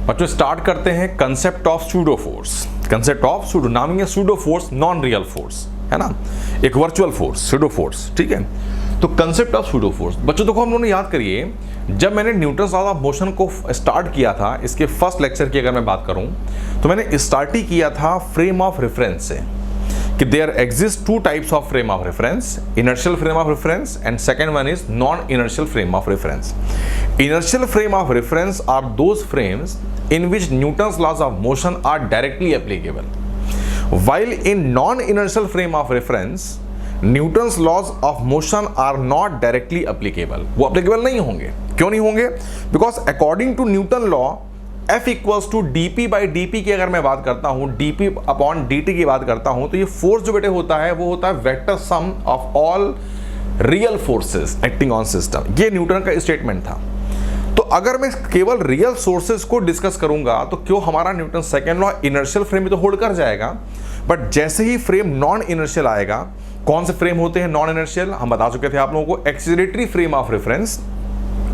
बच्चों स्टार्ट करते हैं concept of pseudo force. Concept of pseudo, नाम ही है pseudo force, non real force है ना, एक वर्चुअल फोर्स सूडो फोर्स, ठीक है। तो कंसेप्ट ऑफ सूडो फोर्स बच्चों देखो हम लोगों ने याद करिए, जब मैंने न्यूटन्स लॉ ऑफ मोशन को स्टार्ट किया था, इसके फर्स्ट लेक्चर की अगर मैं बात करूं तो मैंने स्टार्ट ही किया था फ्रेम ऑफ रेफरेंस से कि there exist two types of frame of reference, inertial frame of reference and second one is non inertial frame of reference. Inertial frame of reference are those frames in which Newton's laws of motion are directly applicable, while in non-inertial frame of reference Newton's laws of motion are not directly applicable। वो applicable नहीं होंगे। क्यों नहीं होंगे? Because according to Newton law F equals to dp by dt की अगर मैं बात करता हूं, dp अपॉन dt की बात करता हूं, तो ये फोर्स जो बेटे होता है वो होता है vector sum of all real forces acting on system. ये न्यूटन का स्टेटमेंट था। तो अगर मैं केवल रियल सोर्सेज को डिस्कस करूंगा तो क्यों हमारा Newton second law inertial frame में तो होल्ड कर जाएगा, बट जैसे ही फ्रेम नॉन इनर्शियल आएगा, कौन से फ्रेम होते हैं नॉन इनर्शियल, हम बता चुके थे आप लोगों को, acceleratory frame of reference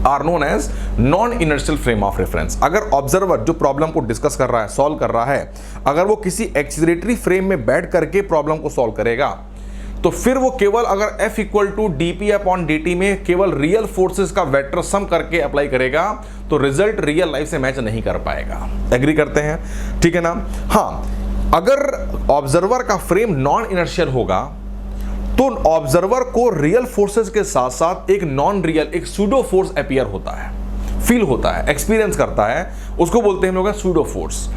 are known as non inertial frame of reference. अगर ऑब्जर्वर जो प्रॉब्लम को डिस्कस कर रहा है, सॉल्व कर रहा है, अगर वो किसी एक्सीलरेटरी फ्रेम में बैठ करके प्रॉब्लम को सॉल्व करेगा तो फिर वो केवल अगर F equal to dp upon dt में केवल रियल फोर्सेस का वेक्टर सम करके अप्लाई करेगा तो रिजल्ट रियल लाइफ से मैच नहीं कर पाएगा। एग्री करते हैं? ठीक है ना। हाँ, अगर ऑब्जर्वर का फ्रेम नॉन इनर्शियल होगा तो ऑब्जर्वर को रियल फोर्सेस के साथ साथ एक नॉन रियल, एक सूडो फोर्स अपीयर होता है, फील होता है, एक्सपीरियंस करता है, उसको बोलते हैं हम लोग सूडो फोर्स।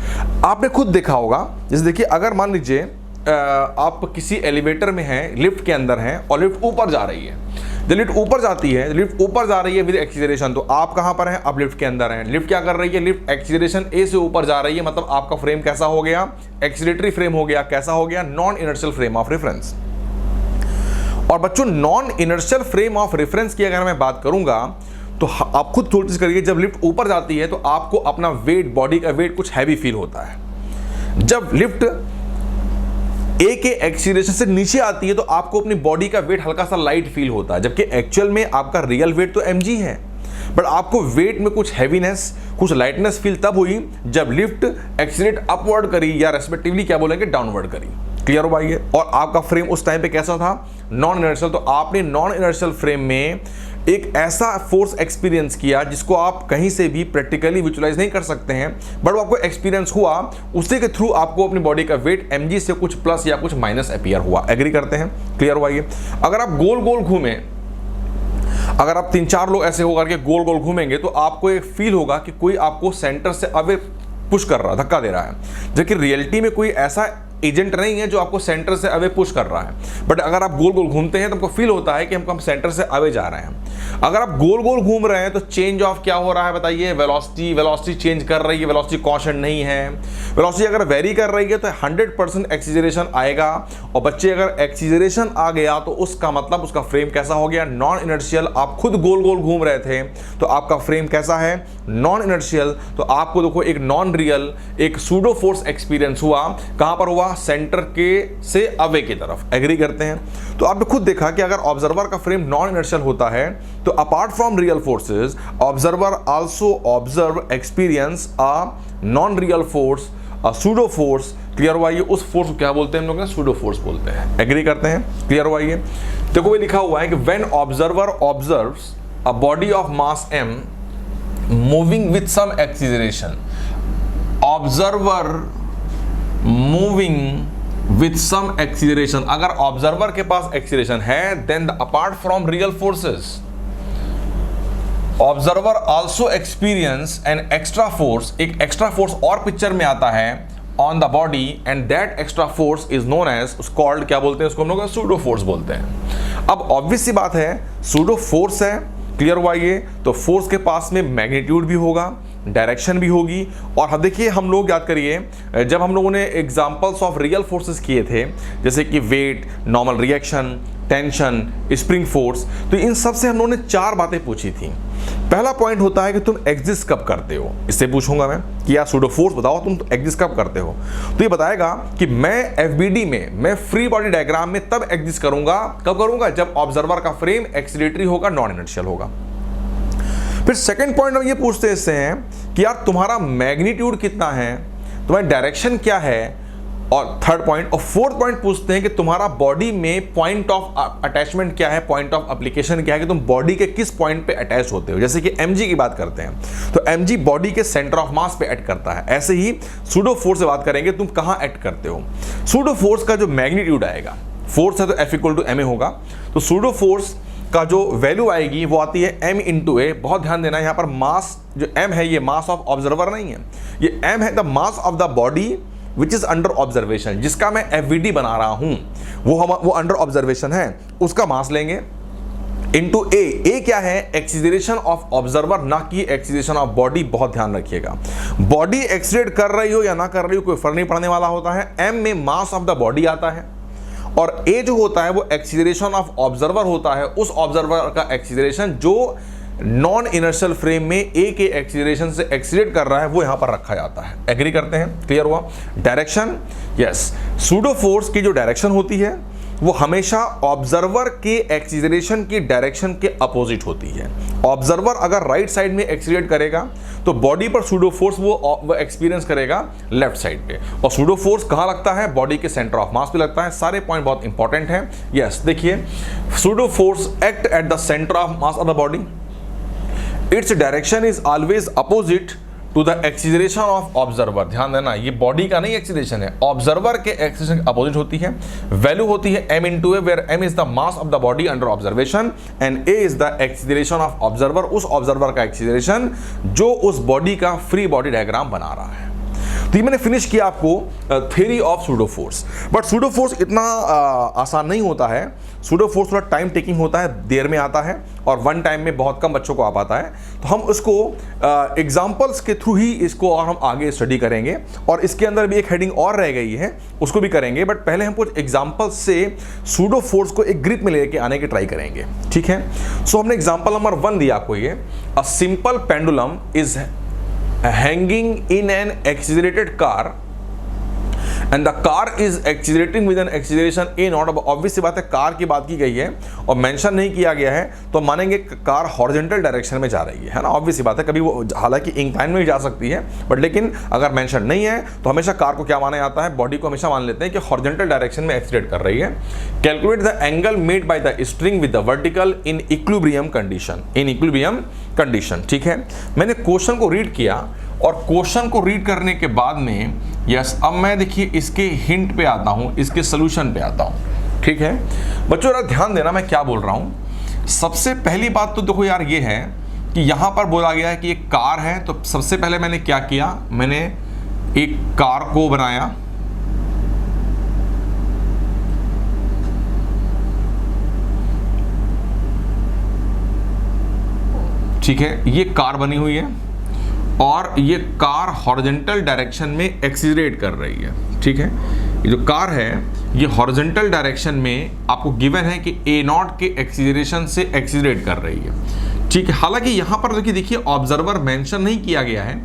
आपने खुद देखा होगा, जैसे देखिए अगर मान लीजिए आप किसी एलिवेटर में हैं, लिफ्ट के अंदर हैं और लिफ्ट ऊपर जा रही है। जब लिफ्ट ऊपर जाती है, लिफ्ट ऊपर जा रही है विद एक्सीलरेशन, तो आप कहां पर हैं? आप लिफ्ट के अंदर हैं। लिफ्ट क्या कर रही है? लिफ्ट एक्सीलरेशन ए से ऊपर जा रही है, मतलब आपका फ्रेम कैसा हो गया? एक्सीलरेटरी फ्रेम हो गया। कैसा हो गया? Non inertial frame of reference. और बच्चों non inertial frame of reference की अगर मैं बात करूंगा तो आप खुद नोटिस करिए, जब लिफ्ट ऊपर जाती है तो आपको अपना वेट, बॉडी का वेट कुछ हैवी फील होता है। जब लिफ्ट ए के एक्सीलरेशन से नीचे आती है तो आपको अपनी बॉडी का वेट हल्का सा लाइट फील होता है, जबकि एक्चुअल में आपका रियल वेट तो mg है, बट आपको वेट में कुछ हैवीनेस, कुछ लाइटनेस फील तब हुई जब लिफ्ट एक्सीलरेट अपवर्ड करी या रेस्पेक्टिवली क्या बोलेंगे डाउनवर्ड करी। क्लियर हो भाई? और आपका फ्रेम उस टाइम पे कैसा था? Non inertial. तो आपने नॉन इनर्शियल फ्रेम में एक ऐसा फोर्स एक्सपीरियंस किया जिसको आप कहीं से भी प्रैक्टिकली विजुअलाइज नहीं कर सकते हैं, बट वो आपको एक्सपीरियंस हुआ, उसी के थ्रू आपको अपनी बॉडी का वेट mg से कुछ प्लस या कुछ माइनस अपीयर हुआ। एग्री करते हैं? क्लियर हुआ? ये अगर आप गोल गोल घूमें, अगर आप 3-4 लोग ऐसे होकर के गोल गोल घूमेंगे तो आपको एक फील होगा कि कोई आपको सेंटर से अवे पुश कर रहा है, धक्का दे रहा है, जबकि रियलिटी में कोई ऐसा एजेंट नहीं है जो आपको सेंटर से अवे पुश कर रहा है। बट अगर आप गोल गोल घूमते हैं तो आपको फील होता है कि हम सेंटर से अवे जा रहे हैं। अगर आप गोल गोल घूम रहे हैं तो चेंज ऑफ क्या हो रहा है बताइए? वेलोसिटी चेंज कर रही है, वेलोसिटी कांस्टेंट नहीं है। वेलोसिटी अगर वेरी कर रही है तो 100% एक्सीलरेशन आएगा, और बच्चे अगर एक्सीलरेशन आ गया तो उसका मतलब उसका फ्रेम कैसा हो गया? Non inertial. आप खुद गोल गोल घूम रहे थे तो आपका फ्रेम कैसा है? Non inertial. तो आपको देखो एक नॉन रियल, एक सूडो फोर्स एक्सपीरियंस हुआ। कहां पर हुआ? सेंटर के से अवे की तरफ। एग्री करते हैं? तो आपने खुद देखा कि अगर ऑब्जर्वर का फ्रेम नॉन इनर्शियल होता है तो apart from real forces observer also observe experience a non real force, a pseudo force. Clear हुआ? ये उस फोर्स को क्या बोलते हैं हम लोग? सूडो फोर्स बोलते हैं। एग्री करते हैं? क्लियर हुआ? ये देखो ये लिखा हुआ है कि when observer observes a body of mass m moving with some acceleration, observer moving with some acceleration, अगर ऑब्जर्वर के पास एक्सीलरेशन है then apart from real forces observer also experience an extra force, एक एक्स्ट्रा फोर्स और picture में आता है on the body, and that extra force is known as called, क्या बोलते हैं उसको हम लोग? सूडो फोर्स बोलते हैं। अब ऑब्वियस सी बात है, सूडो फोर्स है। क्लियर हुआ? ये तो फोर्स के पास में मैग्नीट्यूड भी होगा, डायरेक्शन भी होगी। और अब देखिए हम लोग याद करिए, जब हम लोगों ने एग्जांपल्स ऑफ रियल फोर्सेस किए थे, जैसे कि weight, normal reaction, tension, spring force, तो इन सब से हम लोगों ने 4 बातें पूछी थी। पहला पॉइंट होता है कि तुम एग्जिस्ट कब करते हो। इससे पूछूंगा मैं कि यार सूडो फोर्स बताओ तुम एग्जिस्ट कब करते हो, तो ये बताएगा कि मैं एफबीडी में, मैं फ्री बॉडी डायग्राम में तब एग्जिस्ट करूंगा, कब करूंगा? जब ऑब्जर्वर का फ्रेम एक्सीलरेटरी होगा, नॉन इनर्शियल होगा। फिर सेकंड पॉइंट हम ये पूछते इससे हैं कि यार तुम्हारा मैग्नीट्यूड कितना है, तुम्हारी डायरेक्शन क्या है, और थर्ड पॉइंट और फोर्थ पॉइंट पूछते हैं कि तुम्हारा बॉडी में पॉइंट ऑफ अटैचमेंट क्या है, पॉइंट ऑफ एप्लीकेशन क्या है, कि तुम बॉडी के किस पॉइंट पे अटैच होते हो। जैसे कि mg की बात करते हैं तो mg बॉडी के सेंटर ऑफ मास पे ऐड करता है, ऐसे ही सूडो फोर्स से बात करेंगे तुम कहां ऐड करते हो। सूडो फोर्स का जो मैग्नीट्यूड आएगा, फोर्स है तो F इक्वल टू ma होगा, तो सूडो फोर्स का जो वैल्यू आएगी वो आती है m इंटू ए। बहुत ध्यान देना, यहाँ पर मास जो m है ये मास ऑफ ऑब्जर्वर नहीं है, ये m है the mass of the body which is under observation, जिसका मैं FVD बना रहा हूं वो अंडर ऑब्जर्वेशन है, उसका मास लेंगे इंटू ए क्या है, एक्सीलरेशन ऑफ ऑब्जर्वर, ना कि एक्सीलरेशन ऑफ बॉडी। बहुत ध्यान रखिएगा, बॉडी एक्सीलरेट कर रही हो या ना कर रही हो कोई फर्क नहीं पड़ने वाला होता है, m में मास ऑफ द बॉडी आता है और a जो होता है वो एक्सीलरेशन ऑफ ऑब्जर्वर होता है, उस ऑब्जर्वर का एक्सीलरेशन जो नॉन इनर्शियल फ्रेम में ए के एक्सीलरेशन से एक्सीलरेट कर रहा है वो यहां पर रखा जाता है। एग्री करते हैं, क्लियर हुआ। डायरेक्शन, यस, सूडो फोर्स की जो डायरेक्शन होती है वो हमेशा ऑब्जर्वर के एक्सीलरेशन की डायरेक्शन के अपोजिट होती है। ऑब्जर्वर अगर राइट साइड में एक्सीलरेट करेगा तो बॉडी पर सूडो फोर्स वो एक्सपीरियंस करेगा लेफ्ट साइड पे, और सूडो फोर्स कहां लगता है, बॉडी के सेंटर ऑफ मास पे लगता है। सारे पॉइंट बहुत इंपॉर्टेंट हैं। यस, देखिए, pseudo force act at the centre of mass of the body, its direction is always opposite to the acceleration of observer. ध्यान देना, ये बॉडी का नहीं एक्सीलरेशन है, ऑब्जर्वर के एक्सीलरेशन के अपोजिट होती है। वैल्यू होती है m into a, where m is the mass of the body under observation and a is the acceleration of observer, उस ऑब्जर्वर का एक्सीलरेशन जो उस बॉडी का फ्री बॉडी डायग्राम बना रहा है। तो ये मैंने फिनिश किया आपको theory of pseudo force. But pseudo force इतना आसान नहीं होता है, सूडो फोर्स थोड़ा टाइम टेकिंग होता है, देर में आता है और वन टाइम में बहुत कम बच्चों को आ पाता है। तो हम उसको एग्जाम्पल्स के थ्रू ही इसको और हम आगे स्टडी करेंगे, और इसके अंदर भी एक हेडिंग और रह गई है उसको भी करेंगे, बट पहले हम कुछ एग्जाम्पल्स से सूडो फोर्स को एक ग्रिप में लेके आने की ट्राई करेंगे, ठीक है। सो हमने एग्जाम्पल नंबर 1 दिया आपको, ये a simple pendulum is hanging in an accelerated car and the car is accelerating with an acceleration a naught। अब ऑब्वियस सी बात है, कार की बात की गई है और मेंशन नहीं किया गया है तो मानेंगे कार हॉरिजॉन्टल डायरेक्शन में जा रही है ना, ऑब्वियस सी बात है। कभी वो हालांकि इंक्लाइन में भी जा सकती है, बट लेकिन अगर मेंशन नहीं है तो हमेशा कार को क्या माना जाता है, बॉडी को हमेशा मान लेते हैं कि हॉरिजॉन्टल डायरेक्शन में एक्सीलरेट कर रही है। Calculate the angle made by the string with the vertical in equilibrium condition, in equilibrium condition, ठीक है। मैंने क्वेश्चन को रीड किया और क्वेश्चन को रीड करने के बाद में यस, अब मैं देखिए इसके हिंट पे आता हूं, इसके सोल्यूशन पे आता हूं, ठीक है। बच्चों जरा ध्यान देना मैं क्या बोल रहा हूं। सबसे पहली बात तो देखो यार ये है कि यहां पर बोला गया है कि एक कार है, तो सबसे पहले मैंने क्या किया, मैंने एक कार को बनाया, ठीक है, ये कार बनी हुई है और ये कार हॉरिजॉन्टल डायरेक्शन में एक्सीलरेट कर रही है, ठीक है। ये जो कार है ये हॉरिजॉन्टल डायरेक्शन में आपको गिवन है कि a0 के एक्सीलरेशन से एक्सीलरेट कर रही है, ठीक है। हालांकि यहाँ पर देखिए ऑब्जर्वर मेंशन नहीं किया गया है,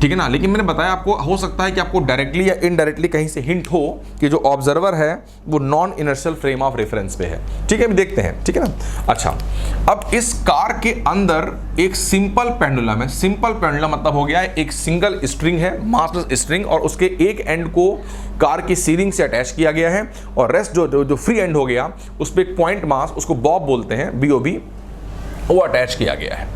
ठीक है ना, लेकिन मैंने बताया आपको हो सकता है कि आपको डायरेक्टली या इनडायरेक्टली कहीं से हिंट हो कि जो ऑब्जर्वर है वो non inertial frame of reference पे है, ठीक है। अभी देखते हैं, ठीक है ना। अच्छा, अब इस कार के अंदर एक सिंपल पेंडुलम है। सिंपल पेंडुलम मतलब हो गया है एक सिंगल स्ट्रिंग है, मासलेस स्ट्रिंग, और उसके एक एंड को कार की सीलिंग से अटैच किया गया है और रेस्ट जो फ्री एंड हो गया उस पर एक पॉइंट मास, उसको बॉब बोलते हैं, BOB, वो अटैच किया गया है,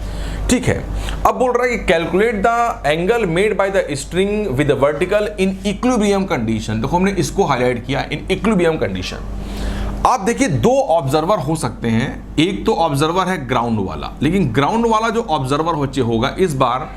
ठीक है। अब बोल रहा है कि calculate the angle made by the string with the vertical in equilibrium condition. देखो हमने इसको हाईलाइट किया, इन इक्विलिब्रियम कंडीशन। आप देखिए दो ऑब्जर्वर हो सकते हैं, एक तो ऑब्जर्वर है ग्राउंड वाला, लेकिन ग्राउंड वाला जो ऑब्जर्वर होगा इस बार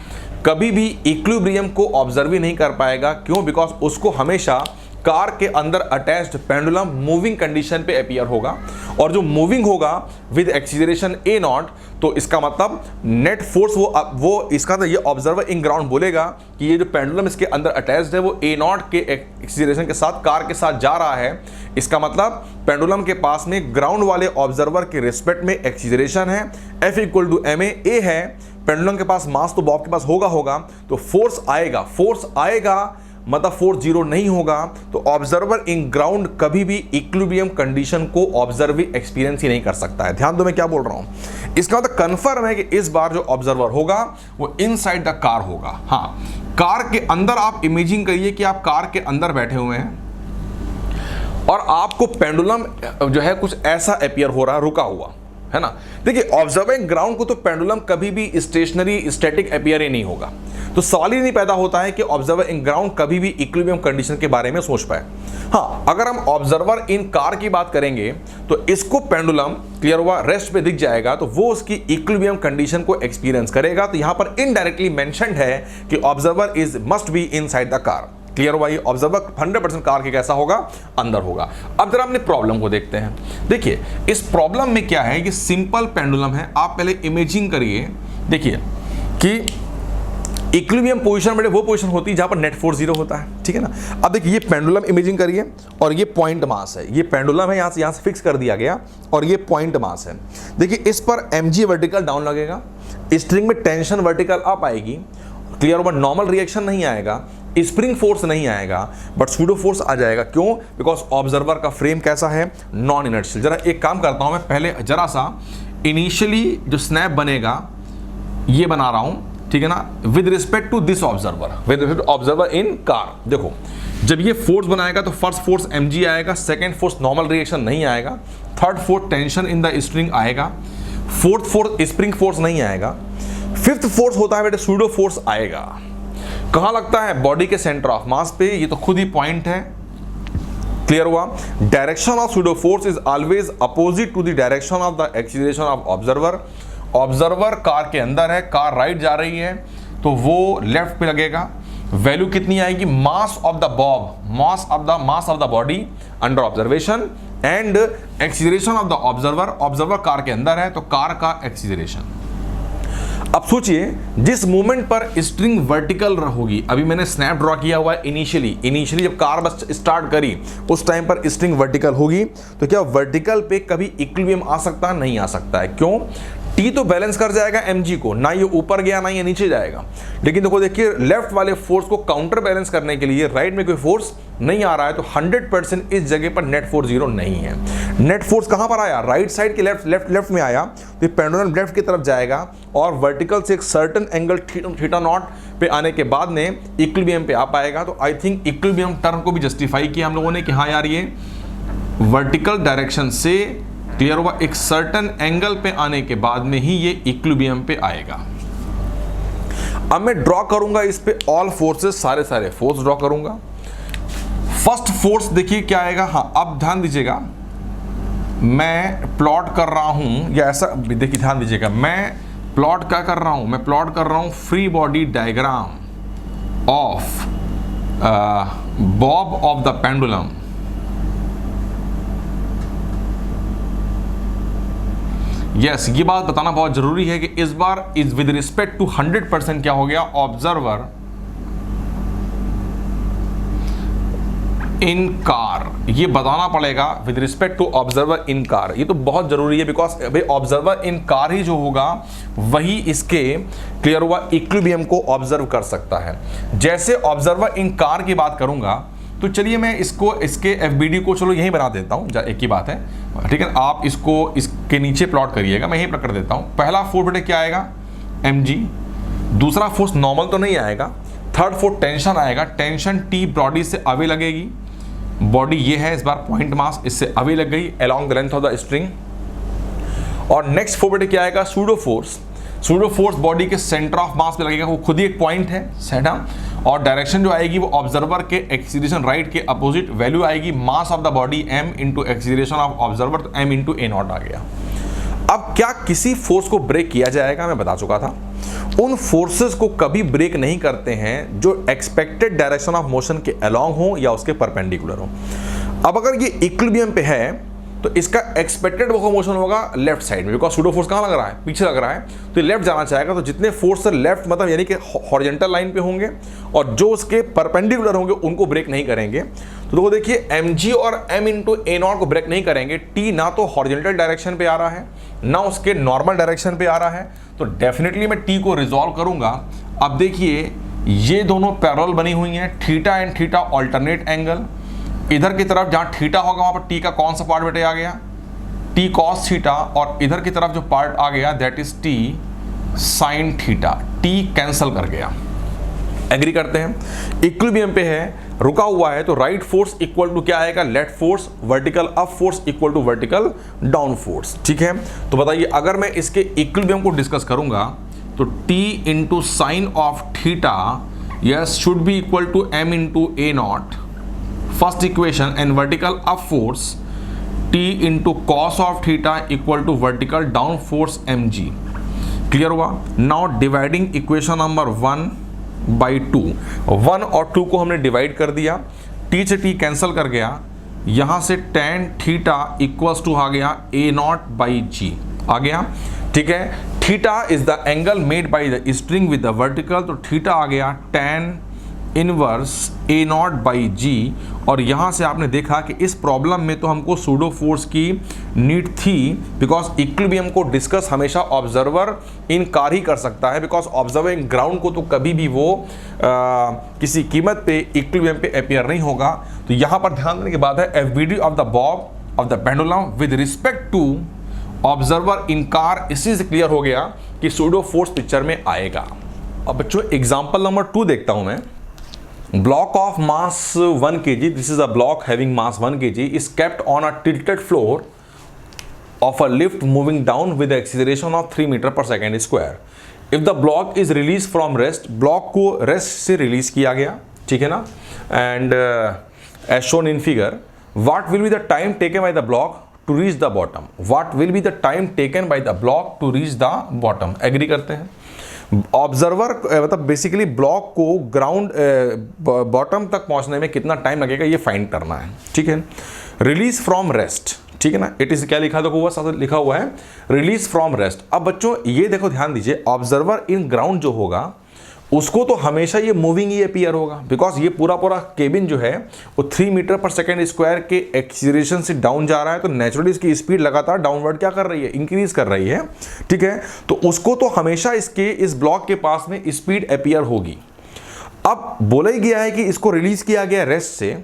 कभी भी इक्विलिब्रियम को ऑब्जर्व ही नहीं कर पाएगा। क्यों? बिकॉज उसको हमेशा कार के अंदर अटैच्ड पेंडुलम मूविंग कंडीशन पे अपीयर होगा, और जो मूविंग होगा विद एक्सीलरेशन a0, तो इसका मतलब नेट फोर्स वो इसका तो ये ऑब्जर्वर इन ग्राउंड बोलेगा कि ये जो पेंडुलम इसके अंदर अटैच्ड है वो a0 के एक्सीलरेशन के साथ कार के साथ जा रहा है। इसका मतलब पेंडुलम के पास में ग्राउंड वाले ऑब्जर्वर के रिस्पेक्ट में एक्सीलरेशन है, F equal to ma, a है, पेंडुलम के पास मास तो बॉब के पास होगा, तो फोर्स आएगा मतलब फोर्स जीरो नहीं होगा तो ऑब्जर्वर इन ग्राउंड कभी भी इक्विलिब्रियम कंडीशन को ऑब्जर्व एक्सपीरियंस ही नहीं कर सकता है। ध्यान दो मैं क्या बोल रहा हूं। इसका मतलब कंफर्म है कि इस बार जो ऑब्जर्वर होगा वो इनसाइड द कार होगा। हाँ, कार के अंदर आप इमेजिन करिए कि आप कार के अंदर बैठे हुए हैं और आपको पेंडुलम जो है कुछ ऐसा अपीयर हो रहा है, रुका हुआ है ना। देखिए ऑब्जर्विंग ग्राउंड को तो पेंडुलम कभी भी स्टेशनरी स्टैटिक अपीयर ही नहीं होगा, तो सवाल ही नहीं पैदा होता है कि ऑब्जर्वर इन ग्राउंड कभी भी इक्विलिब्रियम कंडीशन के बारे में सोच पाए। हाँ, अगर हम ऑब्जर्वर इन कार की बात करेंगे तो इसको पेंडुलम क्लियर हुआ रेस्ट पे दिख जाएगा तो वो उसकी इक्विलिब्रियम कंडीशन को एक्सपीरियंस करेगा। तो यहां पर इनडायरेक्टली मेंशन्ड है कि observer is must be inside the car. Clear हुआ, ये ऑब्जर्वर 100% कार के कैसा होगा, अंदर होगा। अब जरा अपने प्रॉब्लम को देखते हैं। देखिए इस प्रॉब्लम में क्या है, ये सिंपल पेंडुलम है। आप पहले इमेजिंग करिए, देखिए कि इक्विलिब्रियम पोजीशन में वो पोजीशन होती है जहां पर नेट फोर्स जीरो होता है, ठीक है ना। अब देखिए ये पेंडुलम इमेजिंग करिए और ये पॉइंट मास है, ये पेंडुलम है, यहां से फिक्स कर दिया गया और ये पॉइंट मास है। देखिए इस पर mg वर्टिकल डाउन लगेगा, स्ट्रिंग में टेंशन वर्टिकल अप आएगी। क्लियर हुआ, नॉर्मल रिएक्शन नहीं आएगा, स्प्रिंग फोर्स नहीं आएगा, बट सूडो फोर्स आ जाएगा। क्यों? बिकॉज ऑब्जर्वर का फ्रेम कैसा है, नॉन इनर्शियल। जरा एक काम करता हूं मैं, पहले जरा सा इनिशियली जो स्नैप बनेगा ये बना रहा हूं, ठीक है ना, with respect to this observer, with respect to observer in car. देखो जब ये फोर्स बनाएगा तो फर्स्ट फोर्स mg आएगा, सेकेंड फोर्स नॉर्मल रिएक्शन नहीं आएगा, third force tension in the string आएगा, फोर्थ फोर्स स्प्रिंग फोर्स नहीं आएगा, फिफ्थ फोर्स होता है बेटे सूडो फोर्स आएगा। कहां लगता है, बॉडी के सेंटर ऑफ मास पे, ये तो खुद ही पॉइंट है। क्लियर हुआ, direction of pseudo force is always opposite to the direction of the acceleration of observer. Observer car के अंदर है, कार राइट जा रही है तो वो लेफ्ट पे लगेगा। वैल्यू कितनी आएगी, मास of the Bob, mass of the body under observation and acceleration of the observer. Observer car के अंदर है तो कार का एक्सीलरेशन। अब सोचिए जिस मोमेंट पर स्ट्रिंग वर्टिकल होगी, अभी मैंने स्नैप ड्रॉ किया हुआ है इनिशियली जब कार बस स्टार्ट करी उस टाइम पर स्ट्रिंग वर्टिकल होगी, तो क्या वर्टिकल पे कभी इक्विलिब्रियम आ सकता है, नहीं आ सकता है। क्यों? टी तो बैलेंस कर जाएगा mg को, ना ये ऊपर गया ना ये नीचे जाएगा। लेकिन देखो देखिए लेफ्ट वाले फोर्स को काउंटर बैलेंस करने के लिए राइट में कोई फोर्स नहीं आ रहा है, तो 100% इस जगह पर नेट फोर्स जीरो नहीं है। नेट फोर्स कहां पर आया, राइट साइड के लेफ्ट में आया, तो पेंडुलम लेफ्ट की तरफ जाएगा और वर्टिकल से एक सर्टेन एंगल थीटा नॉट पे आने के बाद में इक्विलिब्रियम पे आ पाएगा। तो आई थिंक इक्विलिब्रियम टर्म को भी जस्टिफाई किया हम लोगों ने कि हाँ यार ये वर्टिकल डायरेक्शन से क्लियर हुआ, एक सर्टेन एंगल पे आने के बाद में ही ये इक्विलिब्रियम पे आएगा। अब मैं ड्रॉ करूंगा इस पे ऑल फोर्सेस, सारे फोर्स ड्रॉ करूंगा। फर्स्ट फोर्स देखिए क्या आएगा। हाँ अब ध्यान दीजिएगा, मैं प्लॉट कर रहा हूं या ऐसा देखिए, ध्यान दीजिएगा, मैं प्लॉट क्या कर रहा हूं, मैं प्लॉट कर रहा हूं free body diagram of bob of the pendulum. Yes, ये बात बताना बहुत जरूरी है कि इस बार इज विद रिस्पेक्ट टू 100% क्या हो गया, ऑब्जर्वर इन कार, ये बताना पड़ेगा with respect to observer in car. ये तो बहुत जरूरी है बिकॉज भाई ऑब्जर्वर इन कार ही जो होगा वही इसके क्लियर हुआ इक्विलिब्रियम को ऑब्जर्व कर सकता है। जैसे ऑब्जर्वर इन कार की बात करूंगा तो चलिए मैं इसके एफबीडी को चलो यहीं बना देता हूं, एक ही बात है, ठीक है। आप इसको इसके नीचे प्लॉट करिएगा, मैं यहीं प्लॉट कर देता हूं। पहला फोर्स बेटे क्या आएगा, mg, दूसरा फोर्स नॉर्मल तो नहीं आएगा, थर्ड फोर्स टेंशन आएगा, टेंशन टी बॉडी से अवे लगेगी, बॉडी ये है इस बार पॉइंट मास, इससे अवे लग गई along the length of the string. और नेक्स्ट फोर्स बेटे क्या आएगा, pseudo force. Pseudo force body के सेंटर ऑफ मास पे लगेगा, वो खुद ही एक पॉइंट है सेटा, और डायरेक्शन जो आएगी वो ऑब्जर्वर के एक्सीलरेशन राइट के अपोजिट। वैल्यू आएगी मास of the body m into acceleration of observer, तो m इंटू a नॉट आ गया। अब क्या किसी फोर्स को ब्रेक किया जाएगा, मैं बता चुका था। उन फोर्सेस को कभी ब्रेक नहीं करते हैं जो एक्सपेक्टेड डायरेक्शन ऑफ मोशन के अलोंग हो या उसके परपेंडिकुलर हो। अब अगर ये इक्विलिब्रियम पे है तो इसका एक्सपेक्टेड मोशन होगा लेफ्ट साइड में, बिकॉज सूडो फोर्स कहाँ लग रहा है, पीछे लग रहा है, तो लेफ्ट जाना चाहेगा। तो जितने फोर्स से लेफ्ट मतलब यानी कि हॉरिजॉन्टल लाइन पे होंगे और जो उसके परपेंडिकुलर होंगे उनको ब्रेक नहीं करेंगे। तो देखो देखिए mg और m इंटू a नॉट को ब्रेक नहीं करेंगे। t ना तो हॉरिजॉन्टल डायरेक्शन पे आ रहा है ना उसके नॉर्मल डायरेक्शन पे आ रहा है, तो डेफिनेटली मैं t को रिजॉल्व करूंगा। अब देखिए ये दोनों पैरेलल बनी हुई हैं, theta and theta alternate angle. इधर की तरफ जहां थीटा होगा वहां पर टी का कौन सा पार्ट बेटे आ गया, टी कॉस थीटा, और इधर की तरफ जो पार्ट आ गया that is T sine theta, T cancel कर गया। एग्री करते हैं, इक्विलिब्रियम पे है, रुका हुआ है, तो राइट फोर्स इक्वल टू क्या आएगा, left force, vertical up force equal to vertical down force. ठीक है, तो बताइए अगर मैं इसके इक्विलिब्रियम को डिस्कस करूंगा तो T into sine of theta yes should be equal to m into A naught, first equation, and vertical up force T into cos of theta equal to vertical down force mg। Clear हुआ? Now dividing equation number 1 by 2, 1 और 2 को हमने divide कर दिया, T से T cancel कर गया, यहां से tan थीटा इक्वल्स टू आ गया ए नॉट बाई जी आ गया। ठीक है, theta is the angle made by the string with the vertical, तो थीटा आ गया tan inverse A naught by G. और यहाँ से आपने देखा कि इस प्रॉब्लम में तो हमको सूडो फोर्स की नीड थी, बिकॉज इक्विलिब्रियम को डिस्कस हमेशा ऑब्जर्वर इन कार ही कर सकता है, बिकॉज ऑब्जर्विंग ग्राउंड को तो कभी भी वो किसी कीमत पे इक्विलिब्रियम पे अपियर नहीं होगा। तो यहाँ पर ध्यान देने की बात है, FBD of the bob of the pendulum with respect to observer in car, इसी से क्लियर हो गया कि सूडो फोर्स पिक्चर में आएगा। अब बच्चों एग्जाम्पल नंबर 2 देखता हूं मैं। Block of mass 1 kg, this is a block having mass 1 kg, is kept on a tilted floor of a lift moving down with the acceleration of 3 meter per second square. If the block is released from rest, block को rest से release किया गया, ठीक है ना, and as shown in figure, what will be the time taken by the block to reach the bottom? What will be the time taken by the block to reach the bottom? Agree करते हैं? Observer मतलब basically block को ground bottom तक पहुंचने में कितना time लगेगा ये फाइंड करना है। ठीक है, रिलीज फ्रॉम रेस्ट, ठीक है ना, इट इज क्या लिखा देखो, हुआ लिखा हुआ है रिलीज फ्रॉम रेस्ट। अब बच्चों ये देखो ध्यान दीजिए, ऑब्जर्वर इन ग्राउंड जो होगा उसको तो हमेशा ये मूविंग ही अपीयर होगा, बिकॉज ये पूरा पूरा केबिन जो है वो 3 मीटर पर सेकेंड स्क्वायर के एक्सीलरेशन से डाउन जा रहा है, तो नेचुरली इसकी स्पीड लगातार डाउनवर्ड क्या कर रही है, इंक्रीज कर रही है। ठीक है, तो उसको तो हमेशा इसके इस ब्लॉक के पास में स्पीड अपीयर होगी। अब बोला ही गया है कि इसको रिलीज किया गया रेस्ट से,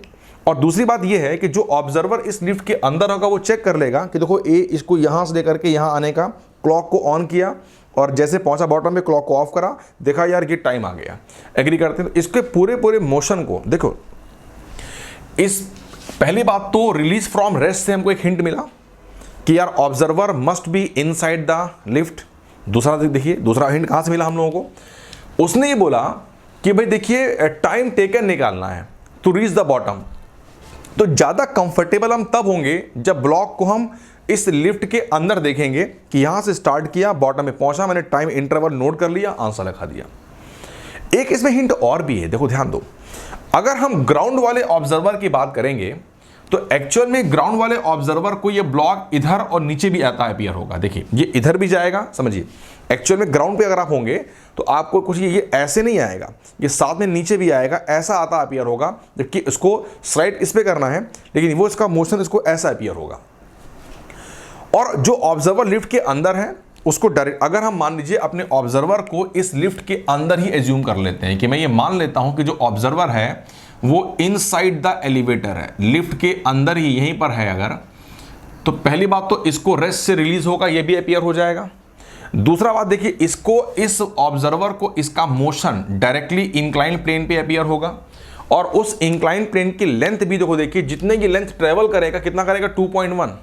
और दूसरी बात यह है कि जो ऑब्जर्वर इस लिफ्ट के अंदर होगा वो चेक कर लेगा कि देखो ए इसको यहां से लेकर के यहां आने का, क्लॉक को ऑन किया और जैसे पहुंचा बॉटम में क्लॉक को ऑफ करा, देखा यार ये टाइम आ गया। एग्री करते हैं? तो इसके पूरे पूरे मोशन को देखो, इस पहली बात तो रिलीज फ्रॉम रेस्ट से हमको एक हिंट मिला कि यार observer must be inside the lift. दूसरा देखिए, दूसरा हिंट कहां से मिला हम लोगों को, उसने ये बोला कि भाई देखिए टाइम टेकन निकालना है टू रीच द बॉटम। तो ज्यादा कंफर्टेबल हम तब होंगे जब ब्लॉक को हम इस लिफ्ट के अंदर देखेंगे कि यहां से स्टार्ट किया, बॉटम में पहुंचा, मैंने टाइम इंटरवल नोट कर लिया, आंसर लिखा दिया। एक इसमें हिंट और भी है, देखो ध्यान दो, अगर हम ग्राउंड वाले ऑब्जर्वर की बात करेंगे तो एक्चुअल में ग्राउंड वाले ऑब्जर्वर को ये ब्लॉक इधर और नीचे भी आता अपीयर होगा। देखिए ये इधर भी जाएगा, समझिए एक्चुअल में ग्राउंड पे अगर आप होंगे तो आपको कुछ ये ऐसे नहीं आएगा, ये साथ में नीचे भी आएगा, ऐसा आता अपीयर होगा, जबकि इसको स्लाइड इस पे करना है लेकिन वो इसका मोशन इसको ऐसा अपीयर होगा। और जो ऑब्जर्वर लिफ्ट के अंदर है उसको डायरेक्ट, अगर हम मान लीजिए अपने ऑब्जर्वर को इस लिफ्ट के अंदर ही एज्यूम कर लेते हैं कि मैं ये मान लेता हूं कि जो ऑब्जर्वर है वो इनसाइड द एलिवेटर है, लिफ्ट के अंदर ही यहीं पर है अगर, तो पहली बात तो इसको रेस्ट से रिलीज होगा, ये भी अपीयर हो जाएगा। दूसरा बात देखिए, इसको इस ऑब्जर्वर को इसका मोशन डायरेक्टली इंक्लाइन प्लेन पे अपीयर होगा, और उस इंक्लाइन प्लेन की लेंथ भी देखो, देखिए जितने की लेंथ ट्रेवल करेगा कितना करेगा 2.1,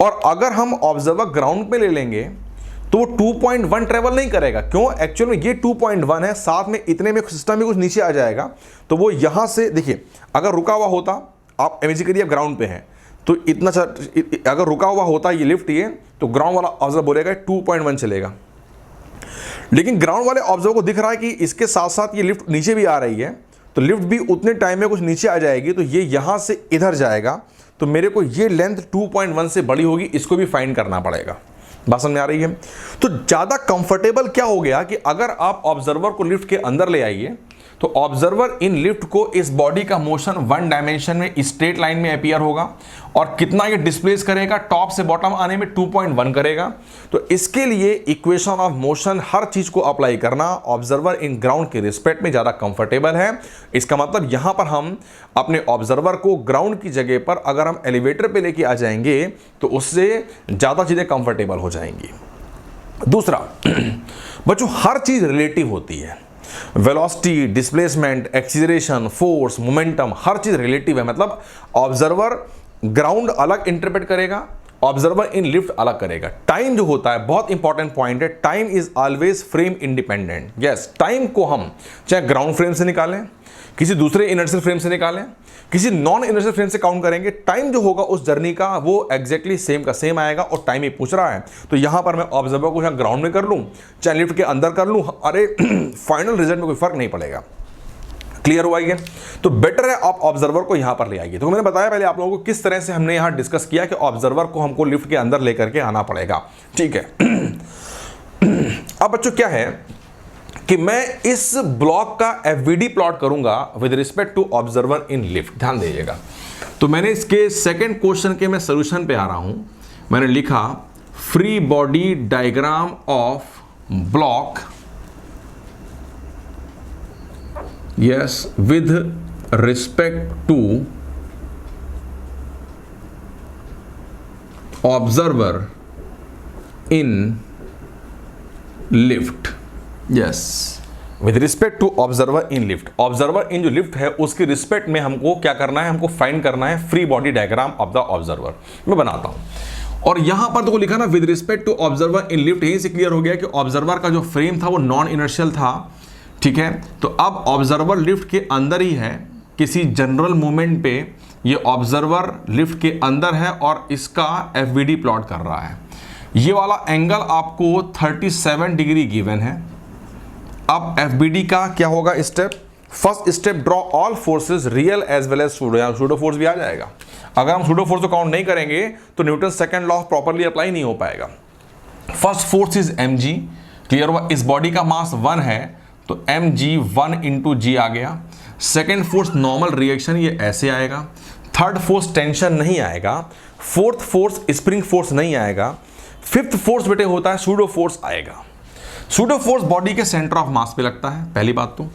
और अगर हम ऑब्जर्वर ग्राउंड पे ले लेंगे तो वो 2.1 ट्रेवल नहीं करेगा। क्यों? एक्चुअल में ये 2.1 है, साथ में इतने में सिस्टम में कुछ नीचे आ जाएगा, तो वो यहां से देखिए अगर रुका हुआ होता, आप इमेजिन करिए आप ग्राउंड पे हैं तो इतना अगर रुका हुआ होता ये लिफ्ट, ये तो ग्राउंड वाला ऑब्जर्वर बोलेगा 2.1 चलेगा, लेकिन ग्राउंड वाले ऑब्जर्वर को दिख रहा है कि इसके साथ साथ ये लिफ्ट नीचे भी आ रही है, तो लिफ्ट भी उतने टाइम में कुछ नीचे आ जाएगी, तो ये यहां से इधर जाएगा, तो मेरे को ये लेंथ 2.1 से बड़ी होगी, इसको भी फाइंड करना पड़ेगा। बात समझ में आ रही है? तो ज्यादा कंफर्टेबल क्या हो गया कि अगर आप ऑब्जर्वर को लिफ्ट के अंदर ले आइए तो ऑब्जर्वर इन लिफ्ट को इस बॉडी का मोशन वन डायमेंशन में स्ट्रेट लाइन में अपीयर होगा और कितना ये डिस्प्लेस करेगा, टॉप से बॉटम आने में 2.1 करेगा। तो इसके लिए इक्वेशन ऑफ मोशन हर चीज को अप्लाई करना ऑब्जर्वर इन ग्राउंड के रिस्पेक्ट में ज्यादा कंफर्टेबल है। इसका मतलब यहां पर हम अपने ऑब्जर्वर को ग्राउंड की जगह पर अगर हम एलिवेटर पे लेके आ जाएंगे तो उससे ज्यादा चीजें कंफर्टेबल हो जाएंगी। दूसरा बच्चों, हर चीज रिलेटिव होती है। Velocity, displacement, acceleration, force, momentum, हर चीज रिलेटिव है। मतलब ऑब्जर्वर ग्राउंड अलग इंटरप्रेट करेगा, ऑब्जर्वर इन लिफ्ट अलग करेगा। टाइम जो होता है बहुत इंपॉर्टेंट पॉइंट है, time is always frame independent. Yes, time को हम चाहे ग्राउंड फ्रेम से निकालें, किसी दूसरे इनर्शियल फ्रेम से निकालें, किसी नॉन इनर्शियल फ्रेम से काउंट करेंगे, टाइम जो होगा उस जर्नी का वो एग्जैक्टली सेम का सेम आएगा। और टाइम ही पूछ रहा है तो यहां पर मैं ऑब्जर्वर को चाहे ग्राउंड में कर लूं चाहे लिफ्ट के अंदर कर लूं, अरे फाइनल रिजल्ट में कोई फर्क नहीं पड़ेगा। क्लियर हुआ ये? तो बेटर है आप ऑब्जर्वर को यहां पर ले आइए। तो मैंने बताया पहले आप लोगों को किस तरह से हमने यहां डिस्कस किया कि ऑब्जर्वर को हमको लिफ्ट के अंदर लेकर के आना पड़ेगा। ठीक है। अब बच्चों क्या है कि मैं इस ब्लॉक का एफवीडी प्लॉट करूंगा with respect to observer in lift. ध्यान दीजिएगा। तो मैंने इसके सेकंड क्वेश्चन के मैं सॉल्यूशन पे आ रहा हूं। मैंने लिखा free body diagram of block, yes, with respect to observer in lift। yes, with respect to observer in lift। Observer इन जो लिफ्ट है उसके रिस्पेक्ट में हमको क्या करना है, हमको फाइंड करना है free body diagram of the observer. मैं बनाता हूं और यहां पर तो लिखा ना with respect to observer in lift. यहीं से क्लियर हो गया कि ऑब्जर्वर का जो फ्रेम था वो नॉन इनर्शियल था। ठीक है, तो अब ऑब्जर्वर लिफ्ट के अंदर ही है, किसी जनरल मूवमेंट पे ये ऑब्जर्वर लिफ्ट के अंदर है और इसका एफवीडी प्लॉट कर रहा है। ये वाला एंगल आपको 37 डिग्री गिवन है। अब एफवीडी का क्या होगा step? First step, draw all forces real as well as pseudo. यहाँ सूडो फोर्स भी आ जाएगा। अगर हम सूडो फोर्स को काउंट नहीं करेंगे तो Newton second law properly apply नहीं हो पाएगा। First force is mg। Clear हुआ? इस बॉडी का मास 1 है तो mg 1 इंटू जी आ गया। सेकेंड फोर्स नॉर्मल रिएक्शन, ये ऐसे आएगा। थर्ड फोर्स टेंशन नहीं आएगा। फोर्थ फोर्स स्प्रिंग फोर्स नहीं आएगा। फिफ्थ फोर्स बेटे होता है सूडो फोर्स आएगा। सूडो फोर्स बॉडी के सेंटर ऑफ मास पे लगता है। पहली बात तो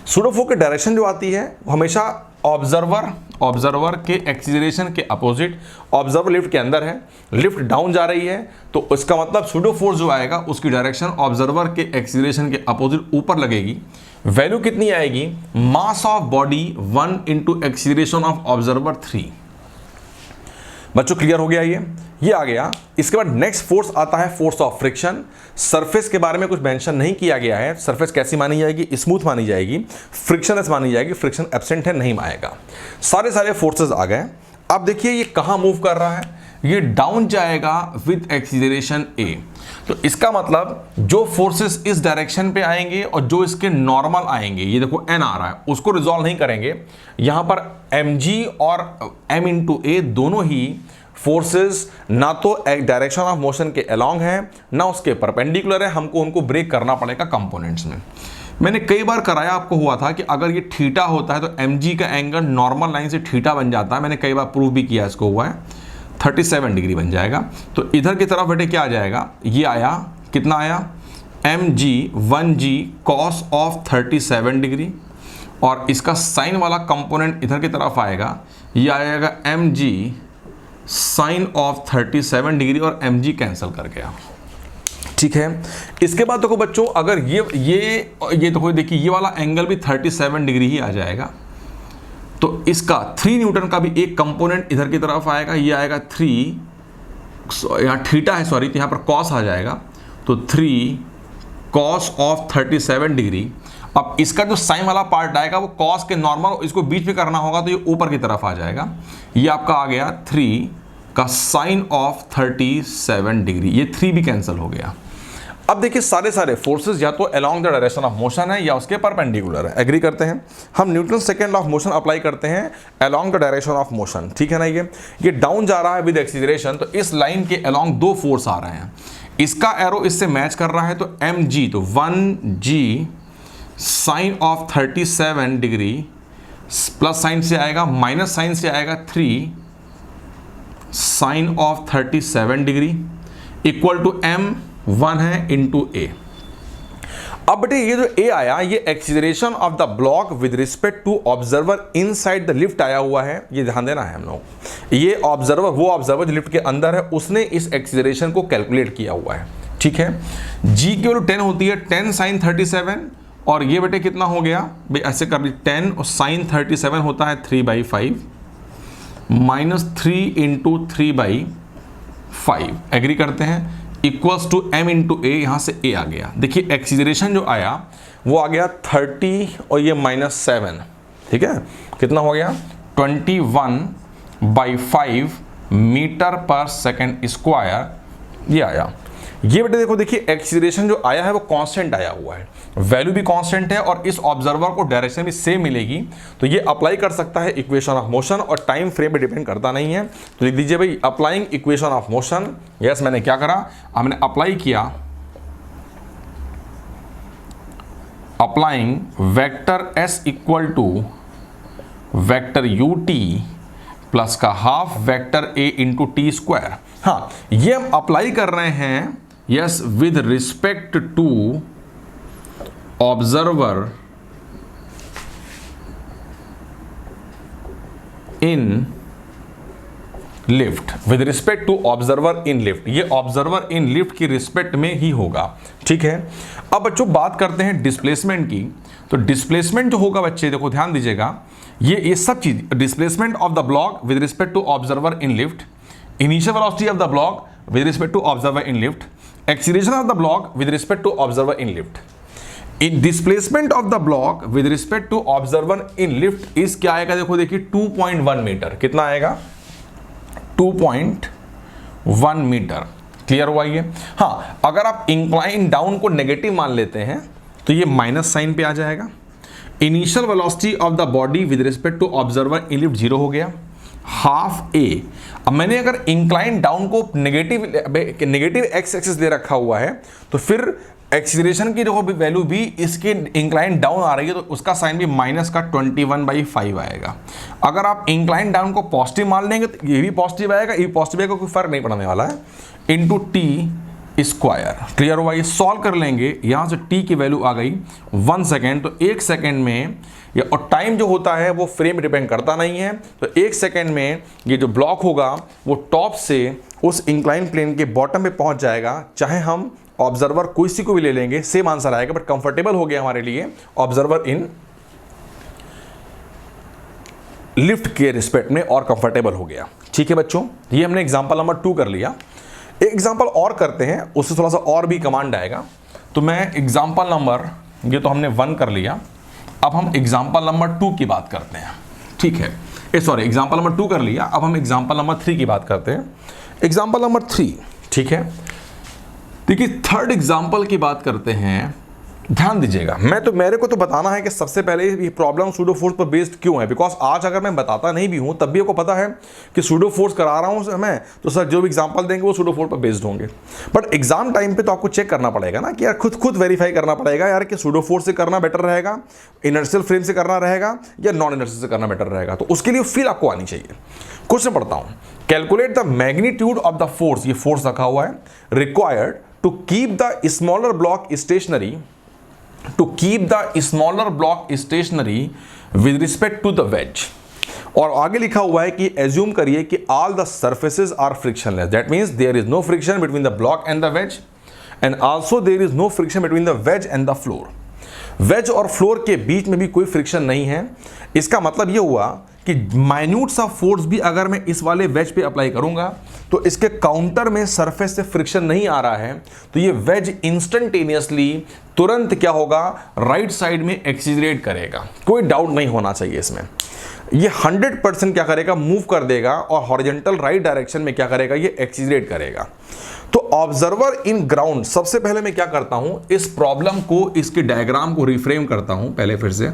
सूडो फोर्स की डायरेक्शन जो आती है हमेशा ऑब्जर्वर के एक्सीलरेशन के अपोजिट। ऑब्जर्वर लिफ्ट के अंदर है, लिफ्ट डाउन जा रही है तो इसका मतलब सूडो फोर्स जो आएगा उसकी डायरेक्शन ऑब्जर्वर के एक्सीलरेशन के अपोजिट ऊपर लगेगी। वैल्यू कितनी आएगी? Mass of body 1 into acceleration of observer 3। बच्चों क्लियर हो गया? ये आ गया। इसके बाद नेक्स्ट फोर्स आता है फोर्स ऑफ फ्रिक्शन। सरफेस के बारे में कुछ मेंशन नहीं किया गया है। सरफेस कैसी मानी जाएगी? स्मूथ मानी जाएगी, फ्रिक्शनलेस मानी जाएगी। फ्रिक्शन एब्सेंट है, नहीं आएगा। सारे फोर्सेस आ गए। अब देखिए ये कहां मूव कर रहा है, ये डाउन जाएगा विद एक्सीलरेशन a। तो इसका मतलब जो फोर्सेस इस डायरेक्शन पे आएंगे और जो इसके नॉर्मल आएंगे, ये देखो n आ रहा है, उसको रिजॉल्व नहीं करेंगे। यहां पर mg और m इंटू a दोनों ही फोर्सेस ना तो एक डायरेक्शन ऑफ मोशन के अलोंग है ना उसके परपेंडिकुलर है। हमको उनको ब्रेक करना पड़ेगा कंपोनेंट्स में। मैंने कई बार कराया, आपको हुआ था कि अगर ये थीटा होता है तो mg का एंगल नॉर्मल लाइन से थीटा बन जाता है। मैंने कई बार प्रूव भी किया, इसको हुआ है 37 डिग्री बन जाएगा। तो इधर की तरफ बेटे क्या आ जाएगा? ये आया, कितना आया? mg 1g cos of 37 degree और इसका साइन वाला कंपोनेंट इधर की तरफ आएगा, ये आएगा mg साइन ऑफ 37 डिग्री और mg कैंसिल कर गया। ठीक है, इसके बाद देखो बच्चों, अगर ये देखो, देखिए ये वाला एंगल भी 37 डिग्री ही आ जाएगा। तो इसका 3 न्यूटन का भी एक कंपोनेंट इधर की तरफ आएगा, ये आएगा 3, यहाँ थीटा है सॉरी, तो यहाँ पर कॉस आ जाएगा, तो 3 कॉस ऑफ 37 डिग्री। अब इसका जो साइन वाला पार्ट आएगा वो कॉस के नॉर्मल, इसको बीच में करना होगा तो ये ऊपर की तरफ आ जाएगा। ये आपका आ गया 3 का साइन ऑफ 37 डिग्री, ये 3 भी कैंसिल हो गया। अब देखिए सारे फोर्सेस या तो along the direction of motion है या उसके परपेंडिकुलर है। एग्री करते हैं हम? Newton second law of motion apply करते हैं along the direction of motion. ठीक है ना? ये डाउन जा रहा है विद एक्सीलरेशन, तो इस लाइन के अलोंग 2 फोर्स आ रहे हैं। इसका एरो इससे मैच कर रहा है तो mg, तो 1g sine of 37 degree plus sine से आएगा माइनस साइन से आएगा 3 sine of 37 degree equal to m 1 है इंटू ए। अब बेटे ये जो a आया ये acceleration of the block with respect to observer inside the lift आया हुआ है, ये ध्यान देना है हम लोग। ये ऑब्जर्वर वो ऑब्जर्वर जो लिफ्ट के अंदर है उसने इस एक्सीलरेशन को कैलकुलेट किया हुआ है, ठीक है। g की वैल्यू 10 होती है, 10 साइन 37 और ये बेटे कितना हो गया भाई ऐसे कर ली 10 और साइन 37 होता है 3/5 माइनस 3 इंटू 3/5 एग्री करते हैं इक्वल्स टू m इंटू ए, यहाँ से a आ गया। देखिए एक्सीलरेशन जो आया वो आ गया 30 और ये -7, ठीक है, कितना हो गया 21/5 मीटर पर सेकेंड स्क्वायर ये आया। ये बेटे देखो, देखिए एक्सीलरेशन जो आया है वो कांस्टेंट आया हुआ है, वैल्यू भी कांस्टेंट है और इस ऑब्जर्वर को डायरेक्शन भी सेम मिलेगी, तो ये अप्लाई कर सकता है इक्वेशन ऑफ मोशन और टाइम फ्रेम पे डिपेंड करता नहीं है। तो लिख दीजिए भाई applying equation of motion. Yes, मैंने क्या करा, हमने अप्लाई किया applying vector s equal to vector ut plus का half vector a into T square. हाँ, ये हम अप्लाई कर रहे हैं yes with respect to observer in lift, with respect to observer in lift, ये ऑब्जर्वर इन लिफ्ट की respect में ही होगा, ठीक है। अब बच्चों बात करते हैं डिस्प्लेसमेंट की। तो डिस्प्लेसमेंट जो होगा बच्चे देखो ध्यान दीजिएगा, ये सब चीज displacement of the block with respect to observer in lift, initial velocity of the block with respect to observer in lift, acceleration of the block with respect to observer in lift. In displacement of the block with respect to observer in lift इस क्या आएगा, देखो देखिए 2.1 metre, कितना आएगा 2.1 metre. Clear हुआ ये। हाँ, अगर आप इंक्लाइन डाउन को नेगेटिव मान लेते हैं तो ये माइनस साइन पे आ जाएगा। Initial velocity of the body with respect to observer in lift 0 हो गया, हाफ ए। अब मैंने अगर इंक्लाइन डाउन को नेगेटिव एक्स एक्सिस दे रखा हुआ है तो फिर एक्सीलरेशन की जो वैल्यू भी इसके इंक्लाइन डाउन आ रही है तो उसका साइन भी माइनस का 21/5 आएगा। अगर आप इंक्लाइन डाउन को पॉजिटिव मान लेंगे तो ये भी पॉजिटिव आएगा, ये भी पॉजिटिव आएगा, कोई फर्क नहीं पड़ने वाला है, इंटू टी स्क्वायर। क्लियर हुआ। ये सॉल्व कर लेंगे, यहाँ से t की वैल्यू आ गई 1 सेकेंड, तो 1 सेकेंड में ये, और टाइम जो होता है वो फ्रेम डिपेंड करता नहीं है, तो 1 सेकेंड में ये जो ब्लॉक होगा वो टॉप से उस इंक्लाइन प्लेन के बॉटम पे पहुंच जाएगा। चाहे हम ऑब्जर्वर कोई सी को भी ले लेंगे सेम आंसर आएगा, बट कंफर्टेबल हो गया हमारे लिए ऑब्जर्वर इन लिफ्ट के रिस्पेक्ट में और कंफर्टेबल हो गया। ठीक है बच्चों, ये हमने एग्जांपल नंबर 2 कर लिया। एक एग्जांपल और करते हैं, उससे थोड़ा सा और भी कमांड आएगा। तो मैं एग्जांपल नंबर, ये तो हमने 1 कर लिया, अब हम एग्जांपल नंबर 2 की बात करते हैं। ठीक है, सॉरी एग्जांपल नंबर 2 कर लिया, अब हम एग्जांपल नंबर 3 की बात करते हैं। एग्जांपल नंबर 3, ठीक है। देखिए थर्ड एग्जांपल की बात करते हैं, ध्यान दीजिएगा। मेरे को तो बताना है कि सबसे पहले ये प्रॉब्लम सूडो फोर्स पर बेस्ड क्यों है, बिकॉज आज अगर मैं बताता नहीं भी हूं तब भी आपको पता है कि सूडो फोर्स करा रहा हूं मैं, तो सर जो भी एग्जांपल देंगे वो सूडो फोर्स पर बेस्ड होंगे। बट एग्जाम टाइम पे तो आपको चेक करना पड़ेगा ना कि यार खुद वेरीफाई करना पड़ेगा यार कि सूडो फोर्स से करना बेटर रहेगा, इनर्शियल फ्रेम से करना रहेगा या नॉन इनर्शियल से करना बेटर रहेगा। तो उसके लिए फील आपको आनी चाहिए। क्वेश्चन पढ़ता हूं, calculate the magnitude of the force, ये फोर्स रखा हुआ है, required to keep the smaller block stationary with respect to the wedge। और आगे लिखा हुआ है कि एज्यूम करिए कि all the surfaces are frictionless, that means there is no friction between the block and the wedge and also there is no friction between the wedge and the floor। Wedge और floor के बीच में भी कोई friction नहीं है। इसका मतलब ये हुआ कि माइन्यूट सा फोर्स भी अगर मैं इस वाले वेज पे अप्लाई करूंगा तो इसके काउंटर में सरफेस से फ्रिक्शन नहीं आ रहा है, तो ये वेज इंस्टेंटेनियसली तुरंत क्या होगा, राइट साइड में एक्सीलरेट करेगा। कोई डाउट नहीं होना चाहिए इसमें। ये 100% क्या करेगा, मूव कर देगा और हॉरिजॉन्टल राइट डायरेक्शन में क्या करेगा, ये एक्सीलरेट करेगा। तो ऑब्जर्वर इन ग्राउंड, सबसे पहले मैं क्या करता हूं, इस प्रॉब्लम को, इसके डायग्राम को रिफ्रेम करता हूं पहले फिर से।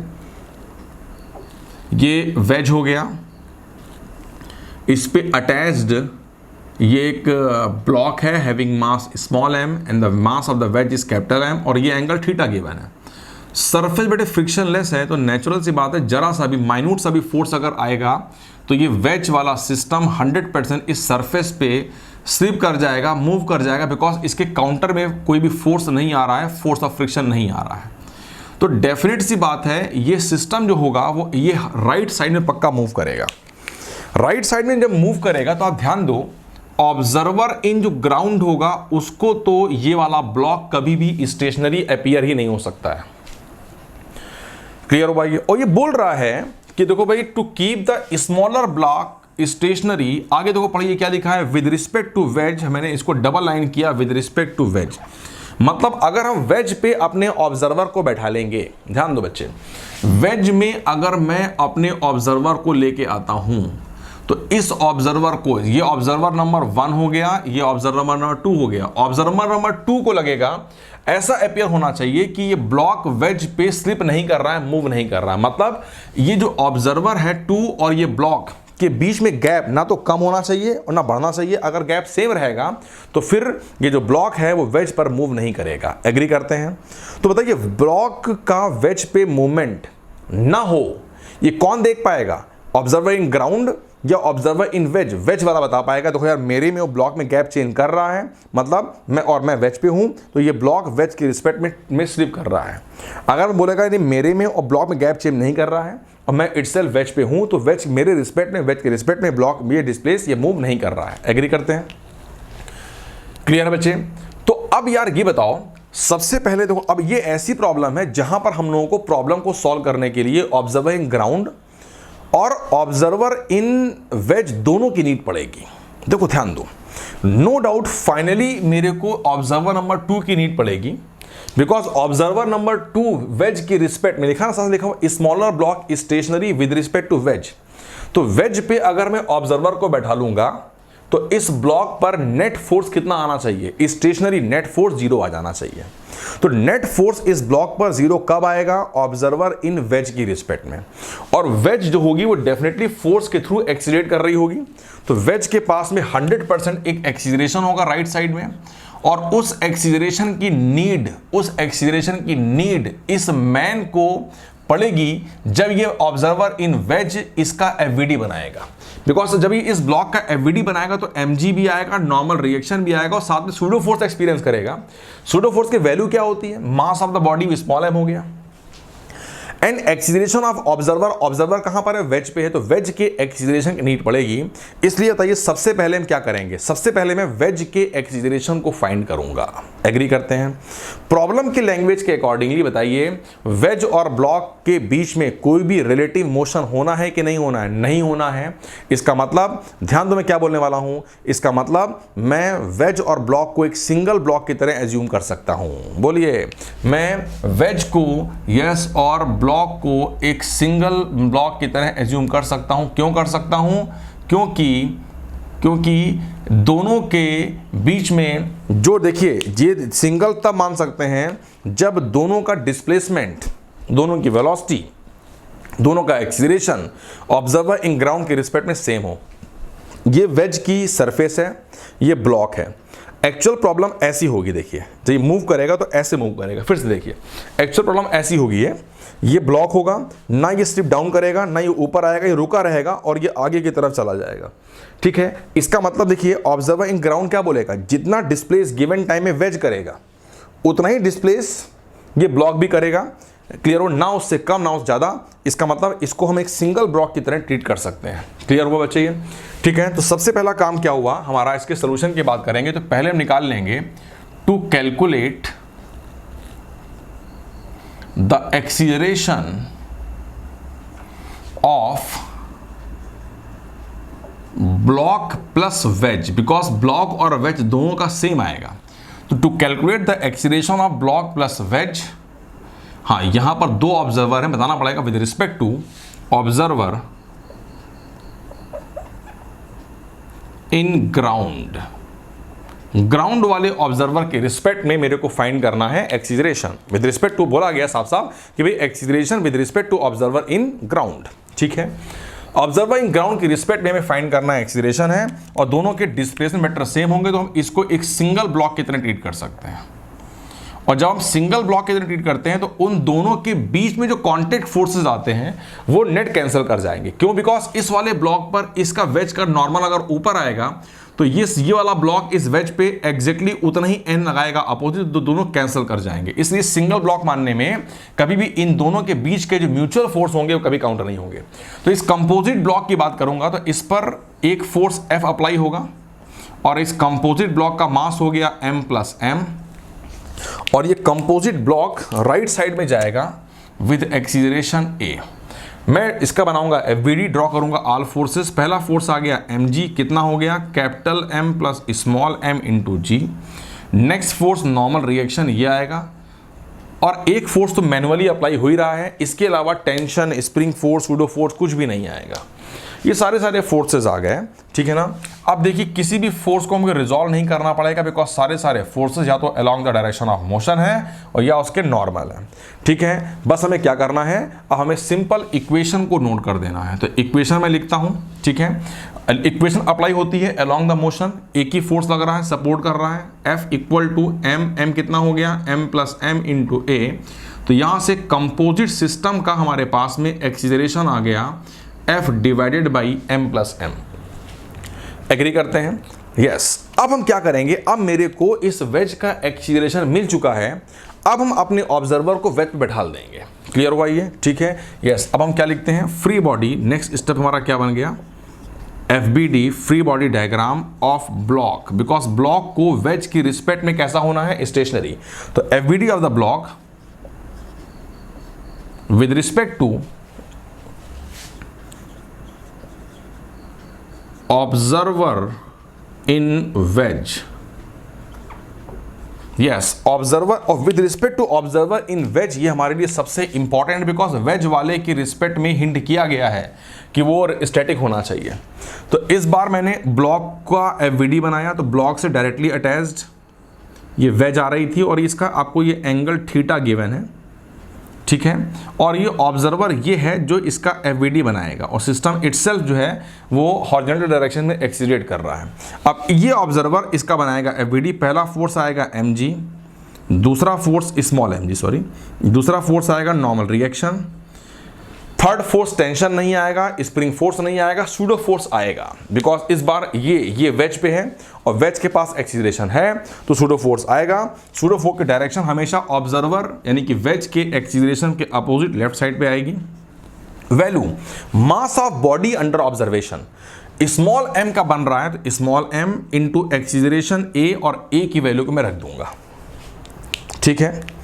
ये वेज हो गया, इस पे अटैच्ड ये एक ब्लॉक है having mass small m and the mass of the ways is capital M और ये एंगल थीटा गिवन है। सरफेस बेटे फ्रिक्शनलेस है तो नेचुरल सी बात है, जरा सा भी माइन्यूट सा भी फोर्स अगर आएगा तो ये वेज वाला सिस्टम 100% इस सरफेस पे स्लिप कर जाएगा, मूव कर जाएगा, बिकॉज इसके काउंटर में कोई भी फोर्स नहीं आ रहा है, फोर्स ऑफ फ्रिक्शन नहीं आ रहा है। तो डेफिनेट सी बात है ये सिस्टम जो होगा वो ये राइट साइड में पक्का मूव करेगा। राइट साइड में जब मूव करेगा तो आप ध्यान दो, ऑब्जर्वर इन जो ग्राउंड होगा उसको तो ये वाला ब्लॉक कभी भी स्टेशनरी अपीयर ही नहीं हो सकता है। क्लियर हो भाई? और ये बोल रहा है कि देखो भाई, to keep the smaller block stationary, आगे देखो पढ़िए क्या लिखा है, विद रिस्पेक्ट टू वेज, मैंने इसको डबल लाइन किया, विद रिस्पेक्ट टू वेज, मतलब अगर हम वेज पे अपने ऑब्जर्वर को बैठा लेंगे, ध्यान दो बच्चे, वेज में अगर मैं अपने ऑब्जर्वर को लेके आता हूं तो इस ऑब्जर्वर को, ये ऑब्जर्वर नंबर 1 हो गया, ये ऑब्जर्वर नंबर 2 हो गया, ऑब्जर्वर नंबर 2 को लगेगा ऐसा अपीयर होना चाहिए कि ये ब्लॉक वेज पे स्लिप नहीं कर रहा है, मूव नहीं कर रहा है, मतलब ये जो ऑब्जर्वर है 2 और ये ब्लॉक के बीच में गैप ना तो कम होना चाहिए और ना बढ़ना चाहिए। अगर गैप सेम रहेगा तो फिर ये जो ब्लॉक है वो वेज पर मूव नहीं करेगा। एग्री करते हैं? तो बताइए, ब्लॉक का वेज पे मूवमेंट ना हो ये कौन देख पाएगा? ऑब्जर्वर इन ग्राउंड या ऑब्जर्वर इन वेज? वेज वाला बता पाएगा। देखो यार, मेरे में वो ब्लॉक में गैप चेंज कर रहा है, मतलब मैं वेज पे हूं तो ये ब्लॉक वेज के रिस्पेक्ट में स्लिप कर रहा है। अगर मैं बोलेगा नहीं मेरे में और ब्लॉक में गैप चेंज नहीं कर रहा है और मैं इटसेल्फ वेज पे हूं तो वेज मेरे रिस्पेक्ट में, वेज के रिस्पेक्ट में ब्लॉक ये डिस्प्लेस, ये मूव नहीं कर रहा है। एग्री करते हैं? क्लियर है बच्चे? तो अब यार ये बताओ, सबसे पहले देखो, अब ये ऐसी प्रॉब्लम है जहां पर हम लोगों को प्रॉब्लम को सॉल्व करने के लिए ऑब्जर्वर इन ग्राउंड और ऑब्जर्वर इन वेज दोनों की नीड पड़ेगी। देखो ध्यान दो, नो डाउट फाइनली मेरे को ऑब्जर्वर नंबर 2 की नीड पड़ेगी, बिकॉज ऑब्जर्वर नंबर 2 वेज की रिस्पेक्ट में लिखा ना, साथ लिखा हुआ smaller block stationary with respect to wedge. तो वेज पे अगर मैं ऑब्जर्वर को बैठा लूंगा तो इस ब्लॉक पर नेट फोर्स कितना आना चाहिए? स्टेशनरी नेट फोर्स 0 आ जाना चाहिए। तो नेट फोर्स इस ब्लॉक पर 0 कब आएगा? ऑब्जर्वर इन वेज की रिस्पेक्ट में। और वेज जो होगी वो डेफिनेटली फोर्स के थ्रू एक्सीलरेट कर रही होगी, तो वेज के पास में 100% एक एक्सीलरेशन होगा राइट साइड में, और उस एक्सीलरेशन की नीड इस मैन को पड़ेगी जब ये ऑब्जर्वर इन वेज इसका एफवीडी बनाएगा। बिकॉज जब ये इस ब्लॉक का एफवीडी बनाएगा तो एमजी भी आएगा, नॉर्मल रिएक्शन भी आएगा और साथ में सूडो फोर्स एक्सपीरियंस करेगा। सूडो फोर्स की वैल्यू क्या होती है? Mass of the body small m हो गया, एंड एक्सीलरेशन ऑफ ऑब्जर्वर कहां पर है? वेज पे है, तो वेज के एक्सीलरेशन की नीड पड़ेगी। इसलिए बताइए सबसे पहले हम क्या करेंगे? सबसे पहले मैं वेज के एक्सीलरेशन को फाइंड करूंगा। एग्री करते हैं? प्रॉब्लम की लैंग्वेज के अकॉर्डिंगली बताइए, वेज और ब्लॉक के बीच में कोई भी रिलेटिव मोशन होना है कि नहीं होना है? नहीं होना है। इसका मतलब ध्यान दो मैं क्या बोलने वाला हूं, इसका मतलब मैं वेज और ब्लॉक को एक सिंगल ब्लॉक की तरह एज्यूम कर सकता हूं। बोलिए, मैं वेज को यस और ब्लॉक को एक सिंगल ब्लॉक की तरह एज्यूम कर सकता हूं। क्यों कर सकता हूं? क्योंकि दोनों के बीच में जो, देखिए ये सिंगल तब मान सकते हैं जब दोनों का डिस्प्लेसमेंट, दोनों की वेलोसिटी, दोनों का एक्सीलरेशन ऑब्जर्वर इन ग्राउंड के रिस्पेक्ट में सेम हो। ये वेज की सरफेस है, ये ब्लॉक है। एक्चुअल प्रॉब्लम ऐसी होगी, देखिए जब ये मूव करेगा तो ऐसे मूव करेगा। फिर से देखिए, एक्चुअल प्रॉब्लम ऐसी होगी, ये ब्लॉक होगा ना, ये स्लिप डाउन करेगा ना ये ऊपर आएगा, ये रुका रहेगा और ये आगे की तरफ चला जाएगा। ठीक है, इसका मतलब देखिए ऑब्जर्वर इन ग्राउंड क्या बोलेगा? जितना डिस्प्लेस गिवन टाइम में वेज करेगा उतना ही डिस्प्लेस ये ब्लॉक भी करेगा। क्लियर हो? ना उससे कम ना उससे ज़्यादा। इसका मतलब इसको हम एक सिंगल ब्लॉक की तरह ट्रीट कर सकते हैं। क्लियर हुआ बच्चे ये? ठीक है, तो सबसे पहला काम क्या हुआ हमारा? इसके सोल्यूशन की बात करेंगे तो पहले हम निकाल लेंगे to calculate the acceleration of block plus wedge, because block और वेज दोनों का सेम आएगा। तो to calculate the acceleration of block plus wedge, हाँ यहां पर दो ऑब्जर्वर है, बताना पड़ेगा with respect to observer in ground. Ground वाले ऑब्जर्वर के रिस्पेक्ट में मेरे को फाइंड करना है एक्सीलरेशन विद रिस्पेक्ट टू। बोला गया साफ साफ कि भाई acceleration with respect to observer in ground. ठीक है, ऑब्जर्वर इन ग्राउंड की रिस्पेक्ट में हमें फाइंड करना एक्सीलरेशन है और दोनों के डिस्प्लेसमेंट वेक्टर सेम होंगे तो हम इसको एक सिंगल ब्लॉक की तरह ट्रीट कर सकते हैं। और जब हम सिंगल ब्लॉक की तरह ट्रीट करते हैं तो उन दोनों के बीच में जो कॉन्टेक्ट फोर्सेस आते हैं वो नेट कैंसिल कर जाएंगे। क्यों? बिकॉज इस वाले ब्लॉक पर इसका वेज का नॉर्मल अगर ऊपर आएगा तो ये वाला ब्लॉक इस वेज पे एग्जैक्टली उतना ही एन लगाएगा अपोजिट, तो दोनों कैंसिल कर जाएंगे। इसलिए सिंगल ब्लॉक मानने में कभी भी इन दोनों के बीच के जो म्यूचुअल फोर्स होंगे वो कभी काउंटर नहीं होंगे। तो इस कंपोजिट ब्लॉक की बात करूंगा तो इस पर एक फोर्स F अप्लाई होगा और इस कंपोजिट ब्लॉक का मास हो गया m + m, और ये कंपोजिट ब्लॉक राइट साइड में जाएगा विद एक्सीलरेशन a। मैं इसका बनाऊंगा FBD, ड्रॉ करूंगा ऑल फोर्सेस। पहला फोर्स आ गया mg, कितना हो गया capital M + small m × g। Next force normal reaction ये आएगा, और एक फोर्स तो मैनुअली अप्लाई हो ही रहा है, इसके अलावा tension, spring force, pseudo force कुछ भी नहीं आएगा। ये सारे फोर्सेस आ गए, ठीक है ना। अब देखिए किसी भी फोर्स को हमको रिजॉल्व नहीं करना पड़ेगा बिकॉज सारे फोर्सेस या तो along the direction of motion है और या उसके नॉर्मल है, ठीक है। बस हमें क्या करना है, अब हमें सिंपल इक्वेशन को नोट कर देना है। तो इक्वेशन मैं लिखता हूं, ठीक है। इक्वेशन अप्लाई होती है अलोंग द मोशन, एक ही फोर्स लग रहा है, सपोर्ट कर रहा है, F = m कितना हो गया m + m × a। तो यहां से कंपोजिट सिस्टम का हमारे पास में एक्सीलरेशन आ गया F / m + m। एग्री करते हैं? यस। अब हम क्या करेंगे, अब मेरे को इस वेज का एक्सीलरेशन मिल चुका है, अब हम अपने ऑब्जर्वर को वेज पे बैठा देंगे। क्लियर हुआ ये? ठीक है, यस। अब हम क्या लिखते हैं, फ्री बॉडी। नेक्स्ट स्टेप हमारा क्या बन गया, FBD, free body diagram of block, because block को वेज की रिस्पेक्ट में कैसा होना है, स्टेशनरी। तो FBD of the block with respect to observer in wedge. Yes, observer और with respect to observer in wedge, ये हमारे लिए सबसे इंपॉर्टेंट, बिकॉज वेज वाले की रिस्पेक्ट में हिंट किया गया है कि वो स्टैटिक होना चाहिए। तो इस बार मैंने ब्लॉक का FBD बनाया, तो ब्लॉक से डायरेक्टली अटैच्ड ये वेज आ रही थी और इसका आपको ये एंगल थीटा गिवन है, ठीक है। और ये ऑब्जर्वर ये है जो इसका FBD बनाएगा, और सिस्टम इटसेल्फ जो है वो हॉरिजॉन्टल डायरेक्शन में एक्सीलरेट कर रहा है। अब ये ऑब्जर्वर इसका बनाएगा FBD। पहला फोर्स आएगा mg, दूसरा फोर्स स्मॉल mg, दूसरा फोर्स आएगा normal reaction, third force tension नहीं आएगा, स्प्रिंग फोर्स नहीं आएगा, सूडो फोर्स आएगा, बिकॉज इस बार ये वेज पे है और वेज के पास एक्सीलरेशन है, तो सूडो फोर्स आएगा। सूडो फोर्स की डायरेक्शन हमेशा ऑब्जर्वर यानी कि वेज के एक्सीलरेशन के अपोजिट लेफ्ट साइड पे आएगी। Value mass of body under observation, small m का बन रहा है, तो स्मॉल m × एक्सीलरेशन a, और a की वैल्यू को मैं रख दूंगा, ठीक है।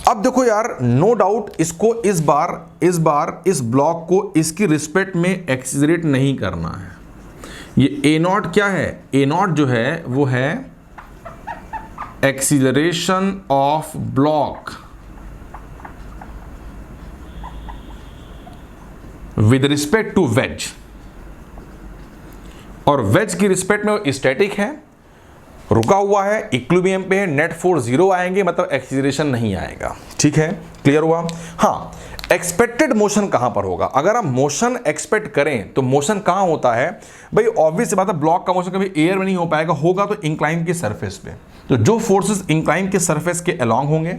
अब देखो यार, नो डाउट इसको इस बार इस ब्लॉक को इसकी रिस्पेक्ट में एक्सीलरेट नहीं करना है। ये A0 क्या है, A0 जो है वो है acceleration of block with respect to wedge, और वेज की रिस्पेक्ट में वो स्टैटिक है, रुका हुआ है, इक्विलिब्रियम पे है, नेट फोर्स 0 आएंगे, मतलब एक्सीलरेशन नहीं आएगा, ठीक है। क्लियर हुआ? हाँ, एक्सपेक्टेड मोशन कहां पर होगा? अगर हम मोशन एक्सपेक्ट करें तो मोशन कहां होता है भाई? ऑब्वियस बात है, ब्लॉक का मोशन कभी एयर में नहीं हो पाएगा, होगा तो इंक्लाइन के सरफेस पे। तो जो फोर्सेस इंक्लाइन के सरफेस के अलोंग होंगे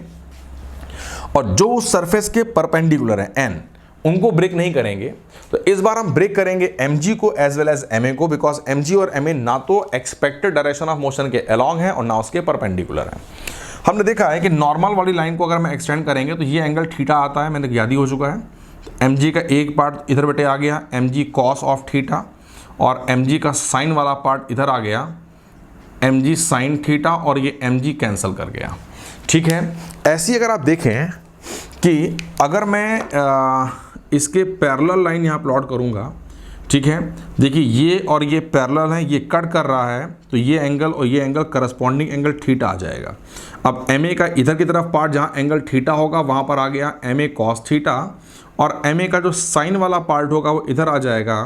और जो उस सरफेस के परपेंडिकुलर है n, उनको ब्रेक नहीं करेंगे। तो इस बार हम ब्रेक करेंगे mg को एज वेल एज ma को, बिकॉज mg और ma ना तो एक्सपेक्टेड डायरेक्शन ऑफ मोशन के अलोंग है और ना उसके परपेंडिकुलर है। हमने देखा है कि नॉर्मल वाली लाइन को अगर मैं एक्सटेंड करेंगे तो ये एंगल थीटा आता है, मैंने याद ही हो चुका है। तो mg का एक पार्ट इधर बेटे आ गया mg cos ऑफ थीटा, और mg का साइन वाला पार्ट इधर आ गया mg साइन थीटा, और ये mg कैंसिल कर गया, ठीक है। ऐसी अगर आप देखें कि अगर मैं इसके पैरेलल लाइन यहाँ प्लॉट करूँगा, ठीक है, देखिए ये और ये पैरेलल है, ये कट कर रहा है, तो ये एंगल और ये एंगल करस्पॉन्डिंग एंगल थीटा आ जाएगा। अब ma का इधर की तरफ पार्ट जहाँ एंगल थीटा होगा वहाँ पर आ गया ma cos थीटा, और ma का जो साइन वाला पार्ट होगा वो इधर आ जाएगा,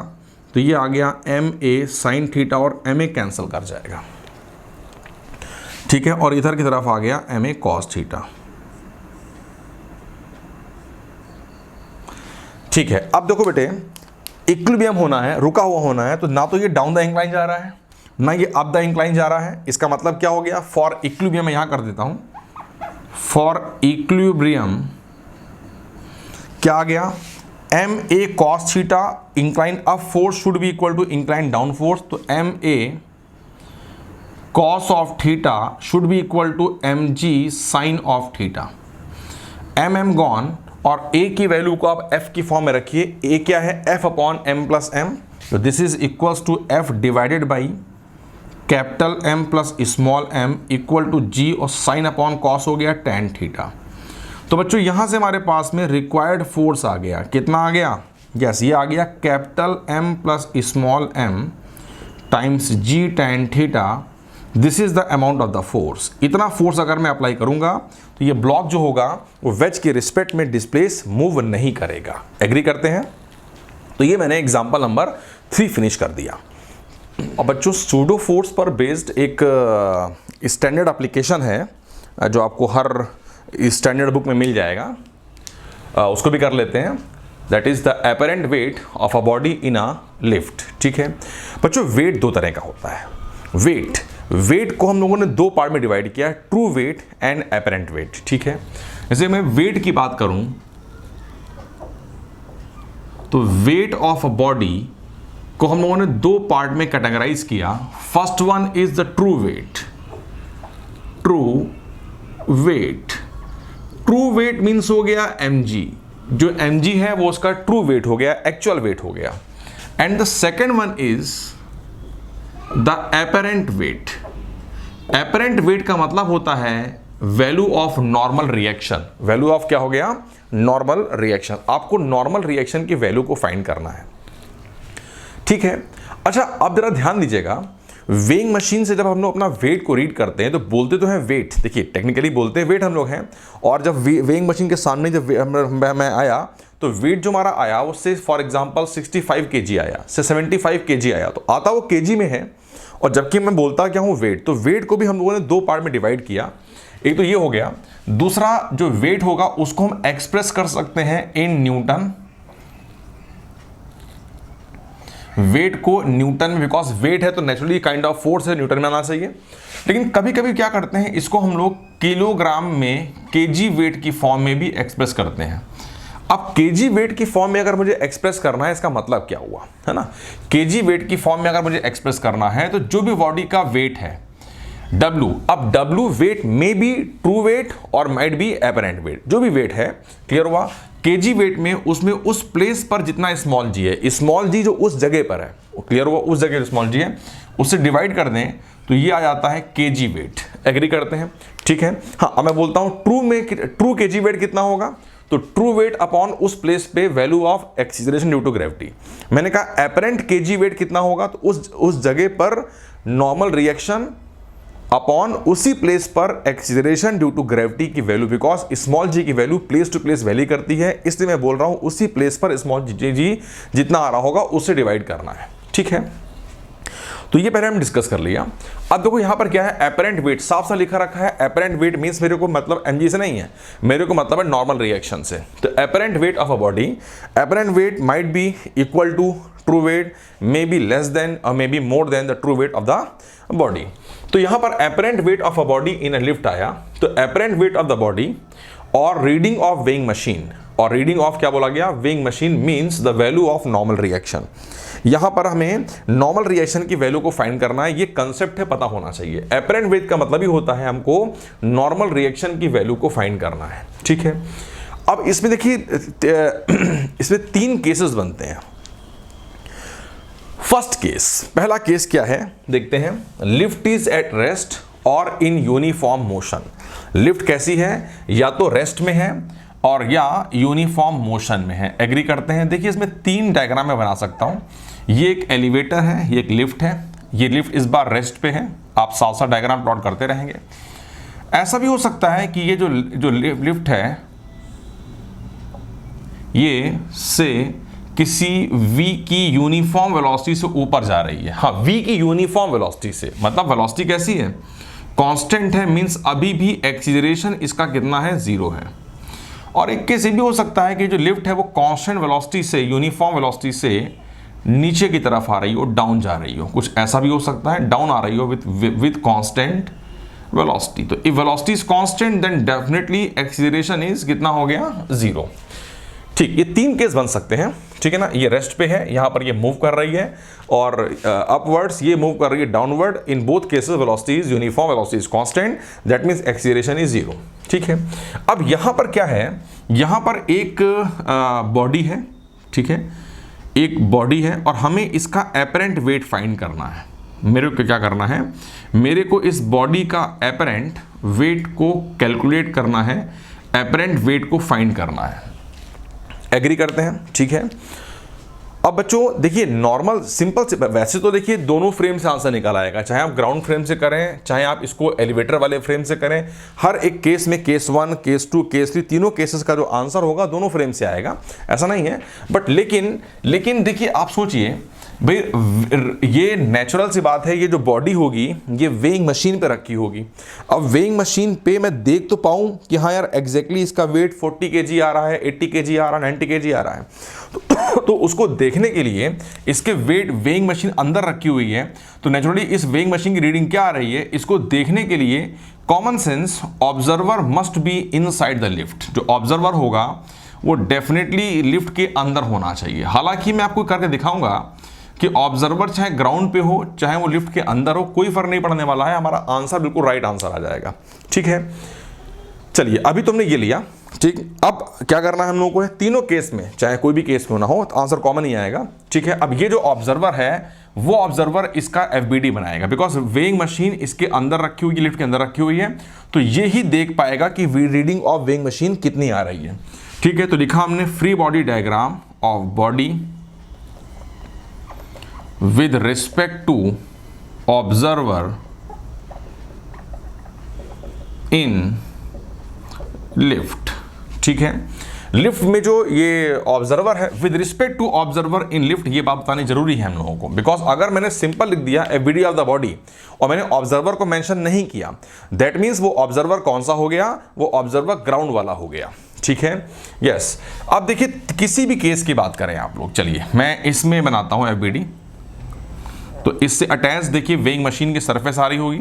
तो ये आ गया ma साइन थीटा, और ma कैंसिल कर जाएगा, ठीक है। और इधर की तरफ आ गया ma cos थीटा, ठीक है। अब देखो बेटे, इक्विलिब्रियम होना है, रुका हुआ होना है, तो ना तो ये डाउन द इंक्लाइन जा रहा है ना ये अप द इंक्लाइन जा रहा है। इसका मतलब क्या हो गया, फॉर इक्विलिब्रियम मैं यहां कर देता हूं, फॉर इक्विलिब्रियम क्या आ गया, M A cos theta incline up force should be equal to incline down force, तो M A cos of theta should be equal to M G sine of theta. M gone और A की value को आप F की form में रखिए, A क्या है, F upon M plus M, तो this is equals to F divided by capital M plus small M equal to G, और साइन अपॉन कॉस हो गया टेन थीटा। तो बच्चों यहां से हमारे पास में रिक्वायर्ड फोर्स आ गया, कितना आ गया, यस ये आ गया capital M plus small m times g tan theta, this is the amount of the force. इतना फोर्स अगर मैं अप्लाई करूंगा तो ये ब्लॉक जो होगा वो वेज के रिस्पेक्ट में डिस्प्लेस मूव नहीं करेगा। एग्री करते हैं? तो ये मैंने एग्जांपल नंबर 3 फिनिश कर दिया। अब बच्चों सूडो फोर्स पर बेस्ड एक स्टैंडर्ड एप्लीकेशन है जो आपको हर स्टैंडर्ड बुक में मिल जाएगा, उसको भी कर लेते हैं। That is the apparent weight of a body in a lift. ठीक है बच्चों, वेट दो तरह का होता है। वेट को हम लोगों ने दो पार्ट में डिवाइड किया है, true weight and apparent weight. ठीक है, जैसे मैं वेट की बात करूं तो वेट ऑफ अ बॉडी को हम लोगों ने दो पार्ट में कैटेगराइज किया। First one is the true weight. True weight means हो गया mg, जो mg है वो उसका ट्रू वेट हो गया, एक्चुअल वेट हो गया। And the second one is the apparent wait. Apparent wait का मतलब होता है value of normal reaction. Value of क्या हो गया, नॉर्मल रिएक्शन। आपको नॉर्मल रिएक्शन की वैल्यू को फाइंड करना है। ठीक है, अच्छा अब जरा ध्यान दीजिएगा, वेइंग मशीन से जब हम लोग अपना वेट को रीड करते हैं तो बोलते तो हैं वेट, देखिए टेक्निकली बोलते हैं वेट हम लोग हैं, और जब वेइंग मशीन के सामने जब मैं आया तो वेट जो हमारा आया उससे फॉर एग्जांपल 65 kg आया, से 75 kg आया, तो आता वो kg में है, और जबकि मैं बोलता क्या हूँ वेट, तो वेट को भी हम लोगों ने दो पार्ट में डिवाइड किया। एक तो ये हो गया, दूसरा जो वेट होगा उसको हम एक्सप्रेस कर सकते हैं इन न्यूटन। वेट को न्यूटन में, बिकॉज वेट है तो नेचुरली काइंड ऑफ फोर्स है, न्यूटन में आना चाहिए। लेकिन कभी कभी क्या करते हैं, इसको हम लोग किलोग्राम में केजी वेट की फॉर्म में भी एक्सप्रेस करते हैं। अब केजी वेट की फॉर्म में अगर मुझे एक्सप्रेस करना है, इसका मतलब क्या हुआ, है ना, केजी वेट की फॉर्म में अगर मुझे एक्सप्रेस करना है तो जो भी बॉडी का वेट है W, अब W वेट में बी ट्रू वेट और माइट बी अपरेंट वेट, जो भी वेट है, क्लियर हुआ। केजी वेट में उसमें उस प्लेस पर जितना स्मॉल जी है, स्मॉल जी जो उस जगह पर है, क्लियर हुआ, उस जगह स्मॉल जी है, उससे डिवाइड कर दें तो ये आ जाता है केजी वेट। एग्री करते हैं? ठीक है, हाँ अब मैं बोलता हूं ट्रू केजी वेट कितना होगा, तो ट्रू वेट अपॉन उस प्लेस पे value of acceleration due to gravity. मैंने कहा अपरेंट केजी वेट कितना होगा, तो उस जगह पर नॉर्मल रिएक्शन अपॉन उसी प्लेस पर एक्सीलरेशन ड्यू टू ग्रेविटी की वैल्यू, बिकॉज स्मॉल जी की value place to place vary करती है, इसलिए मैं बोल रहा हूं उसी प्लेस पर स्मॉल जी जितना आ रहा होगा उससे डिवाइड करना है। ठीक है, तो ये पहले हम डिस्कस कर लिया। अब देखो यहां पर क्या है, अपरेंट वेट साफ सा लिखा रखा है। अपरेंट वेट मींस मेरे को मतलब mg से नहीं है, मेरे को मतलब है नॉर्मल रिएक्शन से। तो apparent weight of a body, apparent weight might be equal to true weight, may be less than और may be more than the true weight of the body. तो यहां पर apparent weight of a body in a lift आया, तो apparent weight of the body और reading of weighing machine, और reading of क्या बोला गया, weighing machine means the value of normal reaction. यहां पर हमें नॉर्मल रिएक्शन की वैल्यू को फाइंड करना है, ये कंसेप्ट है, पता होना चाहिए। अपरेंट वेट का मतलब ही होता है हमको नॉर्मल रिएक्शन की वैल्यू को फाइंड करना है। ठीक है, अब इसमें देखिए इसमें 3 केसेस बनते हैं। फर्स्ट केस, पहला केस क्या है देखते हैं, लिफ्ट इज एट रेस्ट और इन यूनिफॉर्म मोशन। लिफ्ट कैसी है, या तो रेस्ट में है और या यूनिफॉर्म मोशन में है। एग्री करते हैं? देखिए इसमें 3 डायग्राम मैं बना सकता हूं। ये एक एलिवेटर है, ये एक लिफ्ट है, ये लिफ्ट इस बार रेस्ट पे है, आप साथ साथ डायग्राम प्लॉट करते रहेंगे। ऐसा भी हो सकता है कि ये जो लिफ्ट है ये से किसी v की यूनिफॉर्म वेलोसिटी से ऊपर जा रही है। हाँ, v की यूनिफॉर्म वेलोसिटी से, मतलब वेलोसिटी कैसी है, कांस्टेंट है, मींस अभी भी एक्सीलरेशन इसका कितना है, 0 है। और एक केस ये भी हो सकता है कि जो लिफ्ट है वो कांस्टेंट वेलोसिटी से, यूनिफॉर्म वेलोसिटी से नीचे की तरफ आ रही हो, डाउन जा रही हो, कुछ ऐसा भी हो सकता है, डाउन आ रही हो विथ कांस्टेंट वेलोसिटी। तो if velocity is constant then definitely acceleration is कितना हो गया, 0। ठीक, ये 3 केस बन सकते हैं, ठीक है ना। ये रेस्ट पे है, यहाँ पर ये मूव कर रही है, और अपवर्ड्स ये मूव कर रही है downward. In both cases velocity is uniform, velocity is constant, that means acceleration is 0। ठीक है, अब यहाँ पर क्या है, यहाँ पर एक बॉडी है, ठीक है, एक बॉडी है, और हमें इसका एपरेंट वेट फाइंड करना है। मेरे को क्या करना है, मेरे को इस बॉडी का एपरेंट वेट को कैलकुलेट करना है, एपरेंट वेट को फाइंड करना है। एग्री करते हैं, ठीक है। अब बच्चों देखिए, नॉर्मल सिंपल से, वैसे तो देखिए दोनों फ्रेम से आंसर निकल आएगा, चाहे आप ग्राउंड फ्रेम से करें, चाहे आप इसको एलिवेटर वाले फ्रेम से करें। हर एक केस में केस 1, केस 2, केस 3, तीनों केसेस का जो आंसर होगा दोनों फ्रेम से आएगा, ऐसा नहीं है। बट लेकिन देखिए, आप सोचिए भाई, ये नेचुरल सी बात है, ये जो बॉडी होगी ये वेइंग मशीन पे रखी होगी। अब वेइंग मशीन पे मैं देख तो पाऊँ कि हाँ यार एग्जैक्टली इसका वेट 40 kg आ रहा है, 80 kg आ रहा है, 90 kg आ रहा है। तो उसको देखने के लिए इसके वेट वेइंग मशीन अंदर रखी हुई है, तो नेचुरली इस वेइंग मशीन की रीडिंग क्या आ रही है, इसको देखने के लिए common sense observer must be inside the lift. जो ऑब्जर्वर होगा वो डेफिनेटली लिफ्ट के अंदर होना चाहिए। हालांकि मैं आपको करके दिखाऊंगा कि ऑब्जर्वर चाहे ग्राउंड पे हो, चाहे वो लिफ्ट के अंदर हो, कोई फर्क नहीं पड़ने वाला है, हमारा आंसर बिल्कुल राइट आंसर आ जाएगा। ठीक है, चलिए अभी तुमने ये लिया, ठीक। अब क्या करना है हम लोगों को है, तीनों केस में, चाहे कोई भी केस में ना हो, तो आंसर कॉमन ही आएगा। ठीक है, अब ये जो ऑब्जर्वर है वो ऑब्जर्वर इसका एफबीडी बनाएगा, बिकॉज वेइंग मशीन इसके अंदर रखी हुई, लिफ्ट के अंदर रखी हुई है, तो ये ही देख पाएगा कि रीडिंग ऑफ वेइंग मशीन कितनी आ रही है। ठीक है, तो लिखा हमने free body diagram of body with respect to observer in lift। ठीक है, लिफ्ट में जो ये ऑब्जर्वर है, with respect to observer in lift, ये बात बतानी जरूरी है हम लोगों को, बिकॉज अगर मैंने सिंपल लिख दिया एफबीडी ऑफ द बॉडी और मैंने ऑब्जर्वर को मेंशन नहीं किया, दैट मींस वो ऑब्जर्वर कौन सा हो गया, वो ऑब्जर्वर ग्राउंड वाला हो गया। ठीक है, यस। अब देखिए, किसी भी केस की बात करें आप लोग, चलिए मैं इसमें बनाता हूं एफबीडी। तो इससे अटैच देखिए वेइंग मशीन की सरफेस आ रही होगी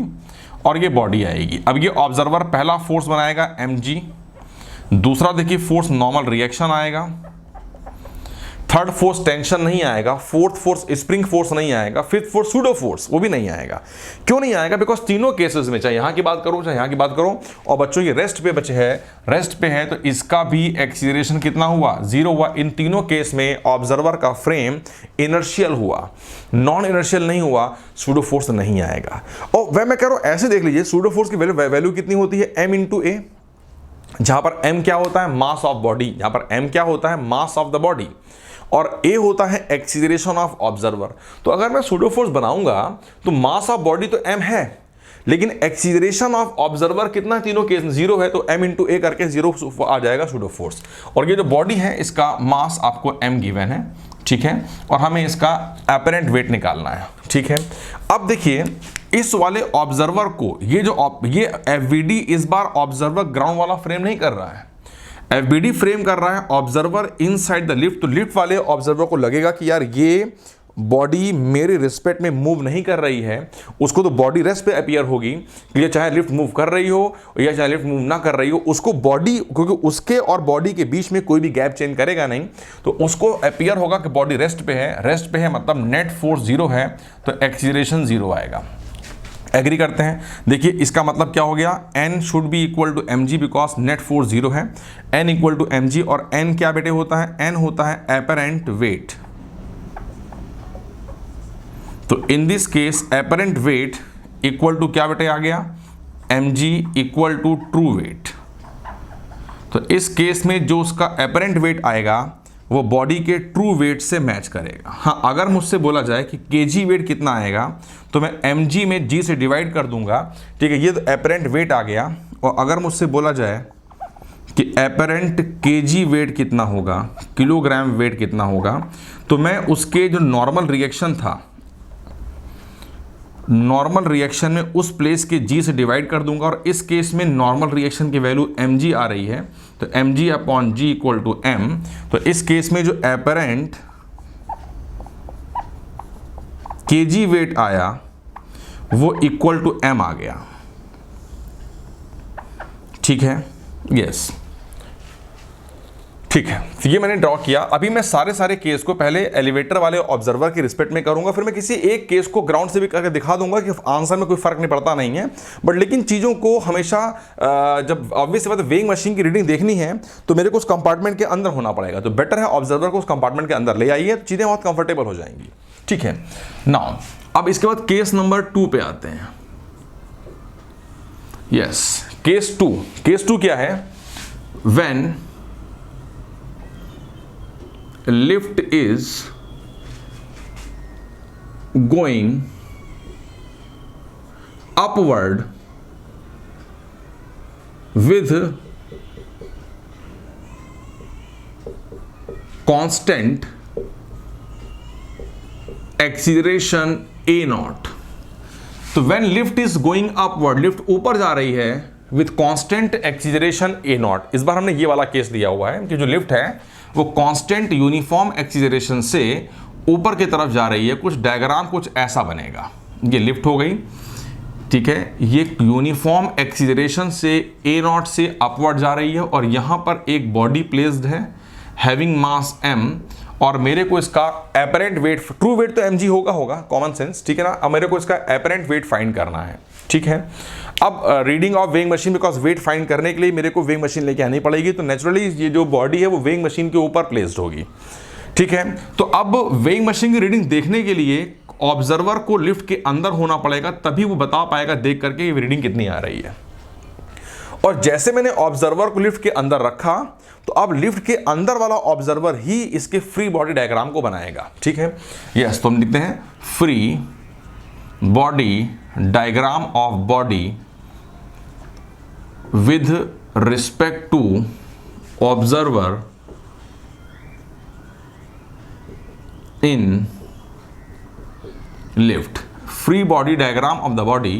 और ये बॉडी आएगी। अब ये ऑब्जर्वर पहला फोर्स बनाएगा mg, दूसरा देखिए फोर्स नॉर्मल रिएक्शन आएगा, थर्ड फोर्स टेंशन नहीं आएगा, फोर्थ फोर्स स्प्रिंग फोर्स नहीं आएगा, फिफ्थ फोर्स सूडो फोर्स, वो भी नहीं आएगा। क्यों नहीं आएगा, बिकॉज तीनों केसेस में, चाहे यहां की बात करो चाहे यहां की बात करो, और बच्चों ये रेस्ट पे बचे है, रेस्ट पे है, तो इसका भी एक्सीलरेशन कितना हुआ, 0 हुआ। इन तीनों केस में ऑब्जर्वर का फ्रेम इनर्शियल हुआ, नॉन इनर्शियल नहीं हुआ, सूडो फोर्स नहीं आएगा। और वह मैं कह रहा हूं, ऐसे देख लीजिए, सूडो फोर्स की वैल्यू कितनी होती है, m इंटू ए, जहां पर m क्या होता है, मास ऑफ बॉडी, जहां पर m क्या होता है, मास ऑफ द बॉडी, और a होता है एक्सीलरेशन ऑफ ऑब्जर्वर। तो अगर मैं सूडो फोर्स बनाऊंगा तो मास ऑफ बॉडी तो m है, लेकिन एक्सीलरेशन ऑफ ऑब्जर्वर कितना, तीनों केस में 0 है, तो m इंटू ए करके 0 आ जाएगा सूडो फोर्स। और ये जो बॉडी है इसका मास आपको m गिवन है, ठीक है, और हमें इसका एपरेंट वेट निकालना है। ठीक है, अब देखिए इस वाले ऑब्जर्वर को, ये एफबीडी इस बार ऑब्जर्वर ग्राउंड वाला फ्रेम नहीं कर रहा है, एफबीडी फ्रेम कर रहा है ऑब्जर्वर इनसाइड द लिफ्ट। तो लिफ्ट वाले ऑब्जर्वर को लगेगा कि यार ये बॉडी मेरे रिस्पेक्ट में मूव नहीं कर रही है, उसको तो बॉडी रेस्ट पे अपीयर होगी, ये चाहे लिफ्ट मूव कर रही हो या चाहे लिफ्ट मूव ना कर रही हो, उसको बॉडी, क्योंकि उसके और बॉडी के बीच में कोई भी गैप चेंज करेगा नहीं, तो उसको अपीयर होगा कि बॉडी रेस्ट पे है, रेस्ट पे है मतलब नेट फोर्स 0 है, तो एक्सीलरेशन 0 आएगा। एग्री करते हैं, देखिए इसका मतलब क्या हो गया, n should be equal to mg because net force 0 है, n इक्वल टू mg, और n क्या बेटे होता है, n होता है एपरेंट वेट। तो in this case apparent weight equal to क्या बेटे आ गया, mg equal to true weight. तो इस केस में जो उसका एपरेंट वेट आएगा वो बॉडी के ट्रू वेट से मैच करेगा। हाँ, अगर मुझसे बोला जाए कि केजी वेट कितना आएगा, तो मैं mg में g से डिवाइड कर दूंगा, ठीक है, ये तो एपरेंट वेट आ गया। और अगर मुझसे बोला जाए कि एपरेंट केजी वेट कितना होगा, किलोग्राम वेट कितना होगा, तो मैं उसके जो नॉर्मल रिएक्शन था, नॉर्मल रिएक्शन में उस प्लेस के g से डिवाइड कर दूंगा, और इस केस में नॉर्मल रिएक्शन की वैल्यू mg आ रही है, तो mg upon g equal to m। तो इस केस में जो एपरेंट kg वेट आया वो इक्वल टू m आ गया। ठीक है, यस, ठीक है। तो ये मैंने ड्रॉ किया। अभी मैं सारे केस को पहले एलिवेटर वाले ऑब्जर्वर के रिस्पेक्ट में करूंगा, फिर मैं किसी एक केस को ग्राउंड से भी करके दिखा दूंगा कि आंसर में कोई फर्क नहीं पड़ता नहीं है, बट लेकिन चीज़ों को हमेशा जब ऑब्वियस बात वेइंग मशीन की रीडिंग देखनी है तो मेरे को उस कंपार्टमेंट के अंदर होना पड़ेगा, तो बेटर है ऑब्जर्वर को उस कंपार्टमेंट के अंदर ले आइए, तो चीज़ें बहुत कंफर्टेबल हो जाएंगी। ठीक है, नाउ अब इसके बाद केस नंबर 2 पे आते हैं। Yes, case 2। केस 2 क्या है? When lift is going upward with constant acceleration a naught। तो when lift is going upward, lift ऊपर जा रही है with constant acceleration a naught। इस बार हमने ये वाला केस दिया हुआ है कि जो लिफ्ट है वो कांस्टेंट यूनिफॉर्म एक्सीलरेशन से ऊपर की तरफ जा रही है। कुछ डायग्राम कुछ ऐसा बनेगा, ये लिफ्ट हो गई, ठीक है, ये यूनिफॉर्म एक्सीलरेशन से ए नॉट से अपवर्ड जा रही है और यहाँ पर एक बॉडी प्लेस्ड है हैविंग मास m, और मेरे को इसका एपरेंट वेट, ट्रू वेट तो mg होगा कॉमन सेंस, ठीक है ना। अब मेरे को इसका एपरेंट वेट फाइंड करना है, ठीक है। अब reading of weighing machine, because weight find करने के लिए मेरे को वेइंग मशीन लेके आनी पड़ेगी, तो नेचुरली ये जो बॉडी है वो वेइंग मशीन के ऊपर प्लेस्ड होगी, ठीक है। तो अब वेइंग मशीन की रीडिंग देखने के लिए ऑब्जर्वर को लिफ्ट के अंदर होना पड़ेगा, तभी वो बता पाएगा देख करके ये रीडिंग कितनी आ रही है। और जैसे मैंने ऑब्जर्वर को लिफ्ट के अंदर रखा, तो अब लिफ्ट के अंदर वाला ऑब्जर्वर ही इसके फ्री बॉडी डायग्राम को बनाएगा, ठीक है। यस, तो हम लिखते हैं free body diagram of body with respect to observer in lift। free body diagram of the body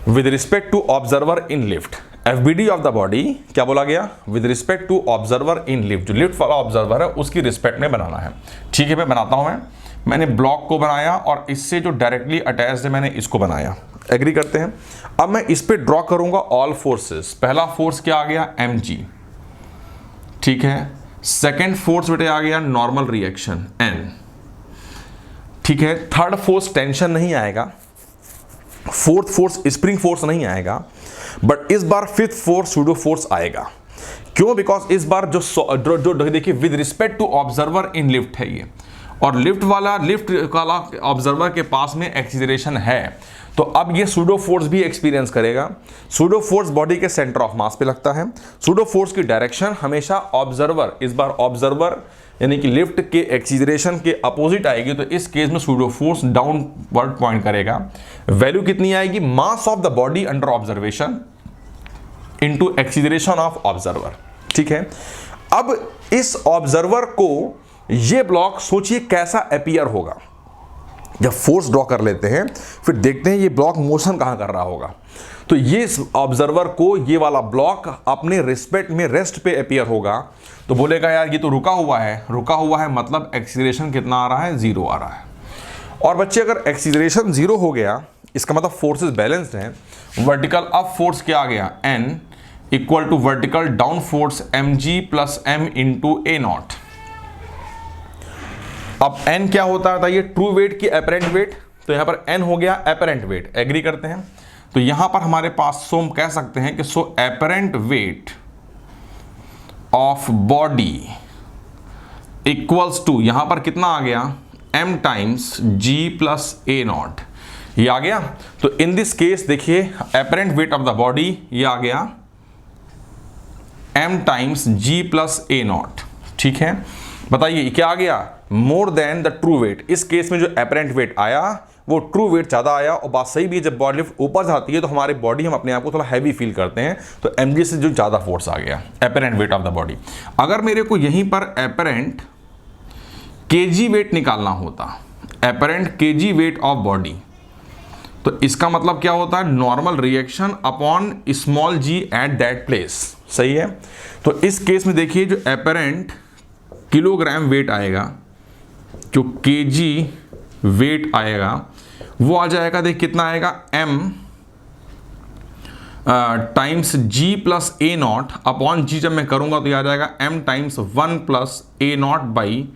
with respect to observer in lift। FBD of the body क्या बोला गया? with respect to observer in lift। जो lift वाला observer है उसकी respect में बनाना है, ठीक है। मैं बनाता हूं, मैंने ब्लॉक को बनाया और इससे जो डायरेक्टली अटैच्ड है मैंने इसको बनाया, एग्री करते हैं। अब मैं इस पे ड्रॉ करूंगा ऑल फोर्सेस। पहला फोर्स क्या आ गया? mg, ठीक है। सेकेंड फोर्स बेटे आ गया नॉर्मल रिएक्शन n, ठीक है। थर्ड फोर्स टेंशन नहीं आएगा, फोर्थ फोर्स स्प्रिंग फोर्स नहीं आएगा, बट इस बार फिफ्थ फोर्स सूडो फोर्स आएगा। क्यों? बिकॉज इस बार जो देखिए with respect to observer in lift है ये, और लिफ्ट वाला ऑब्जर्वर के पास में एक्सीलरेशन है, तो अब ये सूडो फोर्स भी एक्सपीरियंस करेगा। सूडो फोर्स बॉडी के सेंटर ऑफ मास पे लगता है। सूडो फोर्स की डायरेक्शन हमेशा ऑब्जर्वर, इस बार ऑब्जर्वर यानी कि लिफ्ट के एक्सीलरेशन के अपोजिट आएगी, तो इस केस में सूडो फोर्स डाउनवर्ड पॉइंट करेगा। वैल्यू कितनी आएगी? मास of the body under observation into acceleration of observer, ठीक है। अब इस ऑब्जर्वर को ये ब्लॉक सोचिए कैसा अपीयर होगा। जब फोर्स ड्रॉ कर लेते हैं फिर देखते हैं ये ब्लॉक मोशन कहां कर रहा होगा, तो ये ऑब्जर्वर को ये वाला ब्लॉक अपने रिस्पेक्ट में रेस्ट पे अपीयर होगा, तो बोलेगा यार ये तो रुका हुआ है, मतलब एक्सीलरेशन कितना आ रहा है? 0 आ रहा है। और बच्चे अगर एक्सीलरेशन 0 हो गया इसका मतलब फोर्सेस बैलेंस्ड हैं। वर्टिकल अप फोर्स क्या आ गया? n equal to vertical down force mg plus m into a naught. अब n क्या होता है? ये ट्रू वेट की एपरेंट वेट, तो यहां पर n हो गया एपरेंट वेट, एग्री करते हैं। तो यहां पर हमारे पास हम कह सकते हैं कि apparent weight of body equals to, यहां पर कितना आ गया? m times g plus a naught, ये आ गया। तो इन दिस केस देखिए apparent weight of the body ये आ गया m times g plus a naught, ठीक है। बताइए क्या आ गया? More than the true weight. इस केस में जो एपरेंट वेट आया वो ट्रू वेट ज़्यादा आया, और बात सही भी है, जब बॉडी लिफ्ट ऊपर जाती है तो हमारी बॉडी, हम अपने आप को थोड़ा हैवी फील करते हैं, तो mg से जो ज़्यादा फोर्स आ गया, apparent weight of the body. अगर मेरे को यहीं पर एपरेंट kg वेट निकालना होता, apparent kg wait of body, तो इसका मतलब क्या होता है? Normal reaction upon small g at that place, सही है। तो इस केस में देखिए जो एपरेंट किलोग्राम वेट आएगा, जो kg वेट आएगा वो आ जाएगा, देख कितना आएगा? m times G plus A naught upon G जब मैं करूंगा तो ये आ जाएगा m times 1 plus A naught by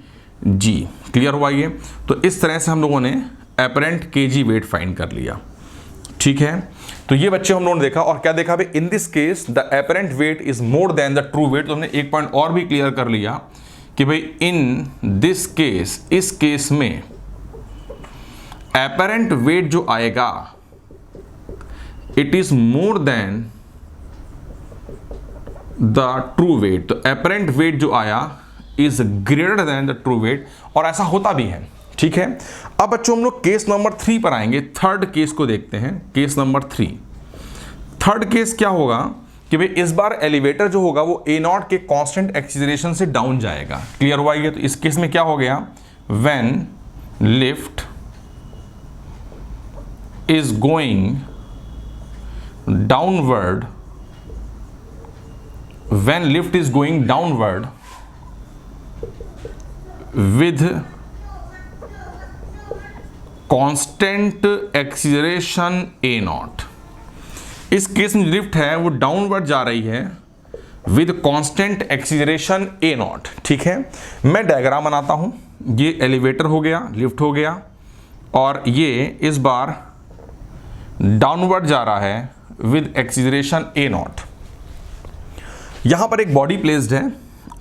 ji. Clear हुआ ये? तो इस तरह से हम लोगों ने एपरेंट केजी वेट फाइंड कर लिया। ठीक है, तो ये बच्चे हम लोगों ने देखा और क्या देखा भाई, in this case the apparent weight is more than the true weight. तो हमने एक पॉइंट और भी क्लियर कर लिया कि भाई इन दिस केस, इस केस में एपरेंट वेट जो आएगा it is more than the true weight. तो एपरेंट वेट जो आया is greater than the true weight, और ऐसा होता भी है। ठीक है, अब बच्चों हम लोग केस नंबर 3 पर आएंगे। थर्ड केस को देखते हैं, केस नंबर 3। थर्ड केस क्या होगा कि भाई इस बार एलिवेटर जो होगा वो ए नॉट के कांस्टेंट एक्सीलरेशन से डाउन जाएगा। क्लियर हुआ ये? तो इस केस में क्या हो गया, when lift is going downward, when lift is going downward with constant acceleration A not. इस केस में लिफ्ट है वो डाउनवर्ड जा रही है with constant acceleration A not. ठीक है, मैं डायग्राम बनाता हूं। ये एलिवेटर हो गया, लिफ्ट हो गया, और ये इस बार डाउनवर्ड जा रहा है विद एक्सीलरेशन ए नॉट। यहां पर एक बॉडी प्लेस्ड है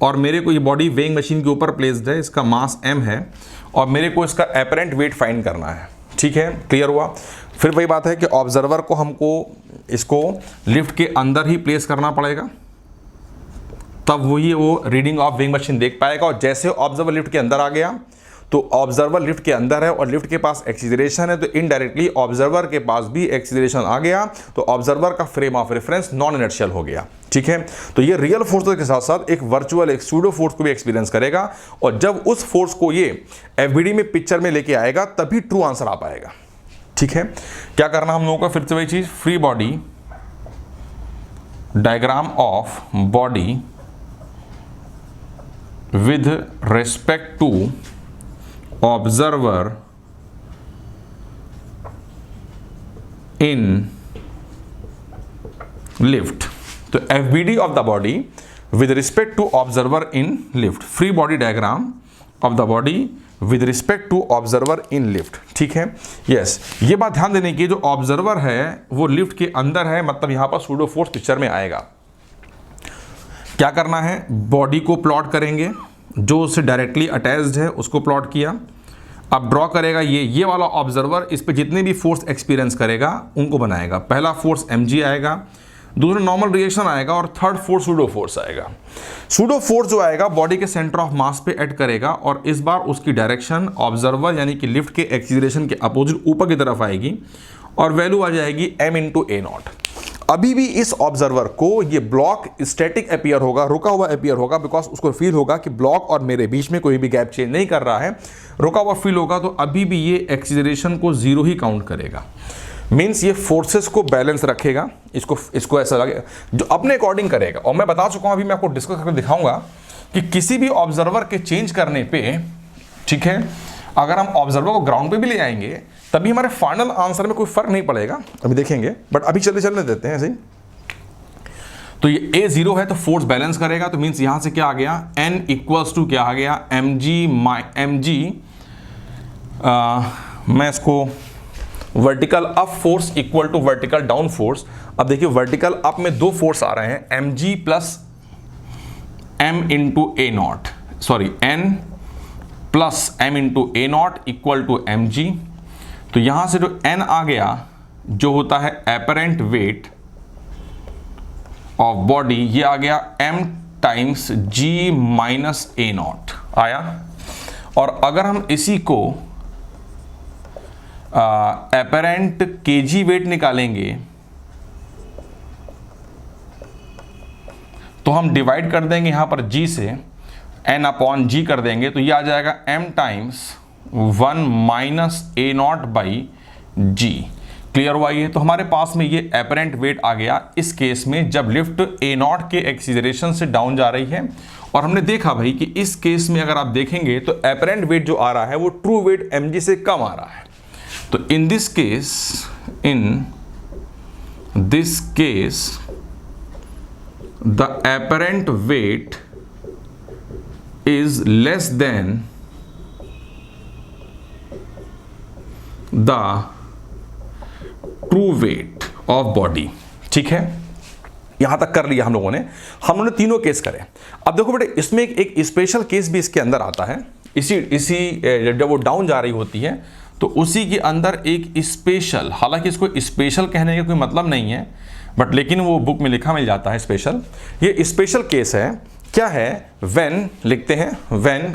और मेरे को ये बॉडी वेइंग मशीन के ऊपर प्लेस्ड है, इसका मास m है और मेरे को इसका एपरेंट वेट फाइंड करना है। ठीक है, क्लियर हुआ? फिर वही बात है कि ऑब्जर्वर को हमको इसको लिफ्ट के अंदर ही प्लेस करना पड़ेगा, तब वही वो रीडिंग ऑफ वेइंग मशीन देख पाएगा। और जैसे ऑब्जर्वर लिफ्ट के अंदर आ गया तो ऑब्जर्वर लिफ्ट के अंदर है और लिफ्ट के पास एक्सीलरेशन है, तो इनडायरेक्टली ऑब्जर्वर के पास भी एक्सीलरेशन आ गया, तो ऑब्जर्वर का frame of reference non inertial हो गया। ठीक है, तो ये रियल फोर्स के साथ साथ एक वर्चुअल, एक सूडो फोर्स को भी एक्सपीरियंस करेगा, और जब उस फोर्स को ये एफबीडी में पिक्चर में लेके आएगा तभी ट्रू आंसर आ पाएगा। ठीक है, क्या करना हम लोगों का, फिर से वही चीज, free body diagram of body with respect to observer in lift. तो FBD of the body with respect to observer in lift, free body diagram of the body with respect to observer in lift. ठीक है, yes, ये बात ध्यान देने की, जो observer है वो लिफ्ट के अंदर है, मतलब यहां पर सूडो फोर्स पिक्चर में आएगा। क्या करना है, बॉडी को प्लॉट करेंगे, जो उससे डायरेक्टली अटैच्ड है उसको प्लॉट किया। अब ड्रॉ करेगा ये वाला ऑब्जर्वर, इस पे जितने भी फोर्स एक्सपीरियंस करेगा उनको बनाएगा। पहला फोर्स mg आएगा, दूसरा नॉर्मल रिएक्शन आएगा, और थर्ड फोर्स सूडो फोर्स आएगा। सूडो फोर्स जो आएगा बॉडी के सेंटर ऑफ मास पे ऐड करेगा, और इस बार उसकी डायरेक्शन ऑब्जर्वर यानी कि लिफ्ट के एक्सीलरेशन के अपोजिट ऊपर की तरफ आएगी, और वैल्यू आ जाएगी m इंटू ए नॉट। अभी भी इस ऑब्जर्वर को ये ब्लॉक स्टैटिक अपीयर होगा, रुका हुआ अपीयर होगा, बिकॉज उसको फील होगा कि ब्लॉक और मेरे बीच में कोई भी गैप चेंज नहीं कर रहा है, रुका हुआ फील होगा, तो अभी भी ये एक्सीलरेशन को जीरो ही काउंट करेगा। मीन्स ये फोर्सेस को बैलेंस रखेगा, इसको ऐसा लगेगा जो अपने अकॉर्डिंग करेगा। और मैं बता चुका हूं, अभी मैं आपको डिस्कस करके दिखाऊंगा कि किसी भी ऑब्जर्वर के चेंज करने पे, ठीक है, अगर हम ऑब्जर्वर को ग्राउंड पे भी ले आएंगे तभी हमारे फाइनल आंसर में कोई फर्क नहीं पड़ेगा, अभी देखेंगे, बट अभी चलने देते हैं ऐसे ही। तो ये ए जीरो है तो फोर्स बैलेंस करेगा, तो मीन्स यहां से क्या आ गया, n इक्वल्स टू क्या आ गया, mg, मैं इसको vertical up force equal to vertical down force. अब देखिए वर्टिकल अप में दो फोर्स आ रहे हैं, mg plus m into A naught, sorry n plus m into A naught equal to mg। तो यहां से जो n आ गया जो होता है एपरेंट वेट ऑफ बॉडी, ये आ गया m times g minus a not आया। और अगर हम इसी को एपरेंट केजी वेट निकालेंगे तो हम डिवाइड कर देंगे यहां पर g से, n अपॉन g कर देंगे, तो ये आ जाएगा m times 1 minus a naught by ji. Clear हुआ ये? तो हमारे पास में ये एपरेंट वेट आ गया इस केस में जब लिफ्ट ए नॉट के एक्सीलरेशन से डाउन जा रही है। और हमने देखा भाई कि इस केस में अगर आप देखेंगे तो एपरेंट वेट जो आ रहा है वो ट्रू वेट mg से कम आ रहा है। तो in this case, in this case the apparent weight is less than the true weight of body। ठीक है, यहां तक कर लिया हम लोगों ने तीनों केस करे। अब देखो बेटे, इसमें एक स्पेशल केस भी इसके अंदर आता है। इसी जब वो डाउन जा रही होती है तो उसी के अंदर एक स्पेशल, हालांकि इसको स्पेशल कहने का कोई मतलब नहीं है, बट लेकिन वो बुक में लिखा मिल जाता है स्पेशल। ये स्पेशल केस है, क्या है? व्हेन लिखते हैं, व्हेन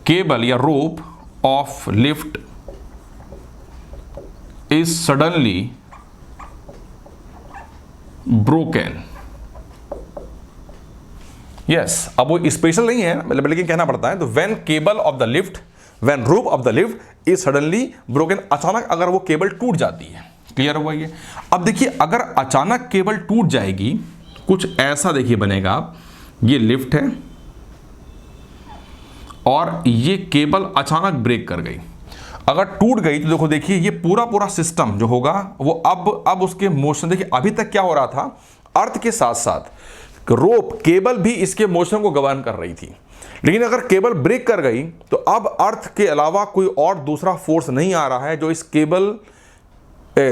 केबल या रोप of lift is suddenly broken. Yes, अब वो स्पेशल नहीं है मतलब, लेकिन कहना पड़ता है। तो when cable of the lift, when rope of the lift is suddenly broken, अचानक अगर वो केबल टूट जाती है। क्लियर हुआ ये? अब देखिए, अगर अचानक केबल टूट जाएगी, कुछ ऐसा देखिए बनेगा। ये लिफ्ट है और ये केबल अचानक ब्रेक कर गई। अगर टूट गई तो देखो, देखिए ये पूरा सिस्टम जो होगा वो अब उसके मोशन, देखिए अभी तक क्या हो रहा था, अर्थ के साथ साथ रोप, केबल भी इसके मोशन को गवर्न कर रही थी। लेकिन अगर केबल ब्रेक कर गई तो अब अर्थ के अलावा कोई और दूसरा फोर्स नहीं आ रहा है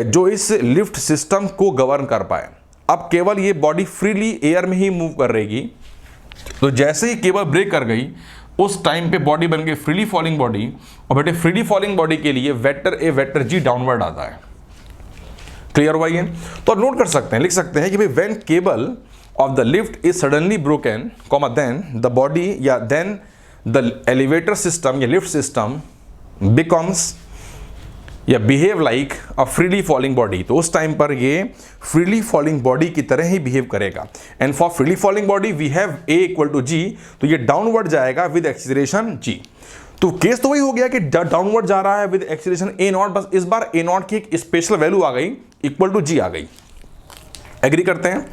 जो इस लिफ्ट सिस्टम को गवर्न कर पाए। अब केवल ये बॉडी फ्रीली एयर में ही मूव कर रहेगी। तो जैसे ही केबल ब्रेक कर गई, उस टाइम पे बॉडी बन गई फ्रीली फॉलिंग बॉडी। और बेटे, फ्रीली फॉलिंग बॉडी के लिए vector A vector ji downward आता है। क्लियर हुआ ये? तो नोट कर सकते हैं, लिख सकते हैं कि भाई when cable of the lift is suddenly broken, then the body या then the elevator system या lift system becomes या behave like a freely falling body। तो उस टाइम पर ये freely falling body की तरह ही behave करेगा। And for freely falling body we have A equal to G, तो ये downward जाएगा with acceleration G। तो केस तो वही हो गया कि डाउनवर्ड जा रहा है विद एक्सीलरेशन A नॉट, बस इस बार A नॉट की एक स्पेशल वैल्यू आ गई, इक्वल टू G आ गई। एग्री करते हैं?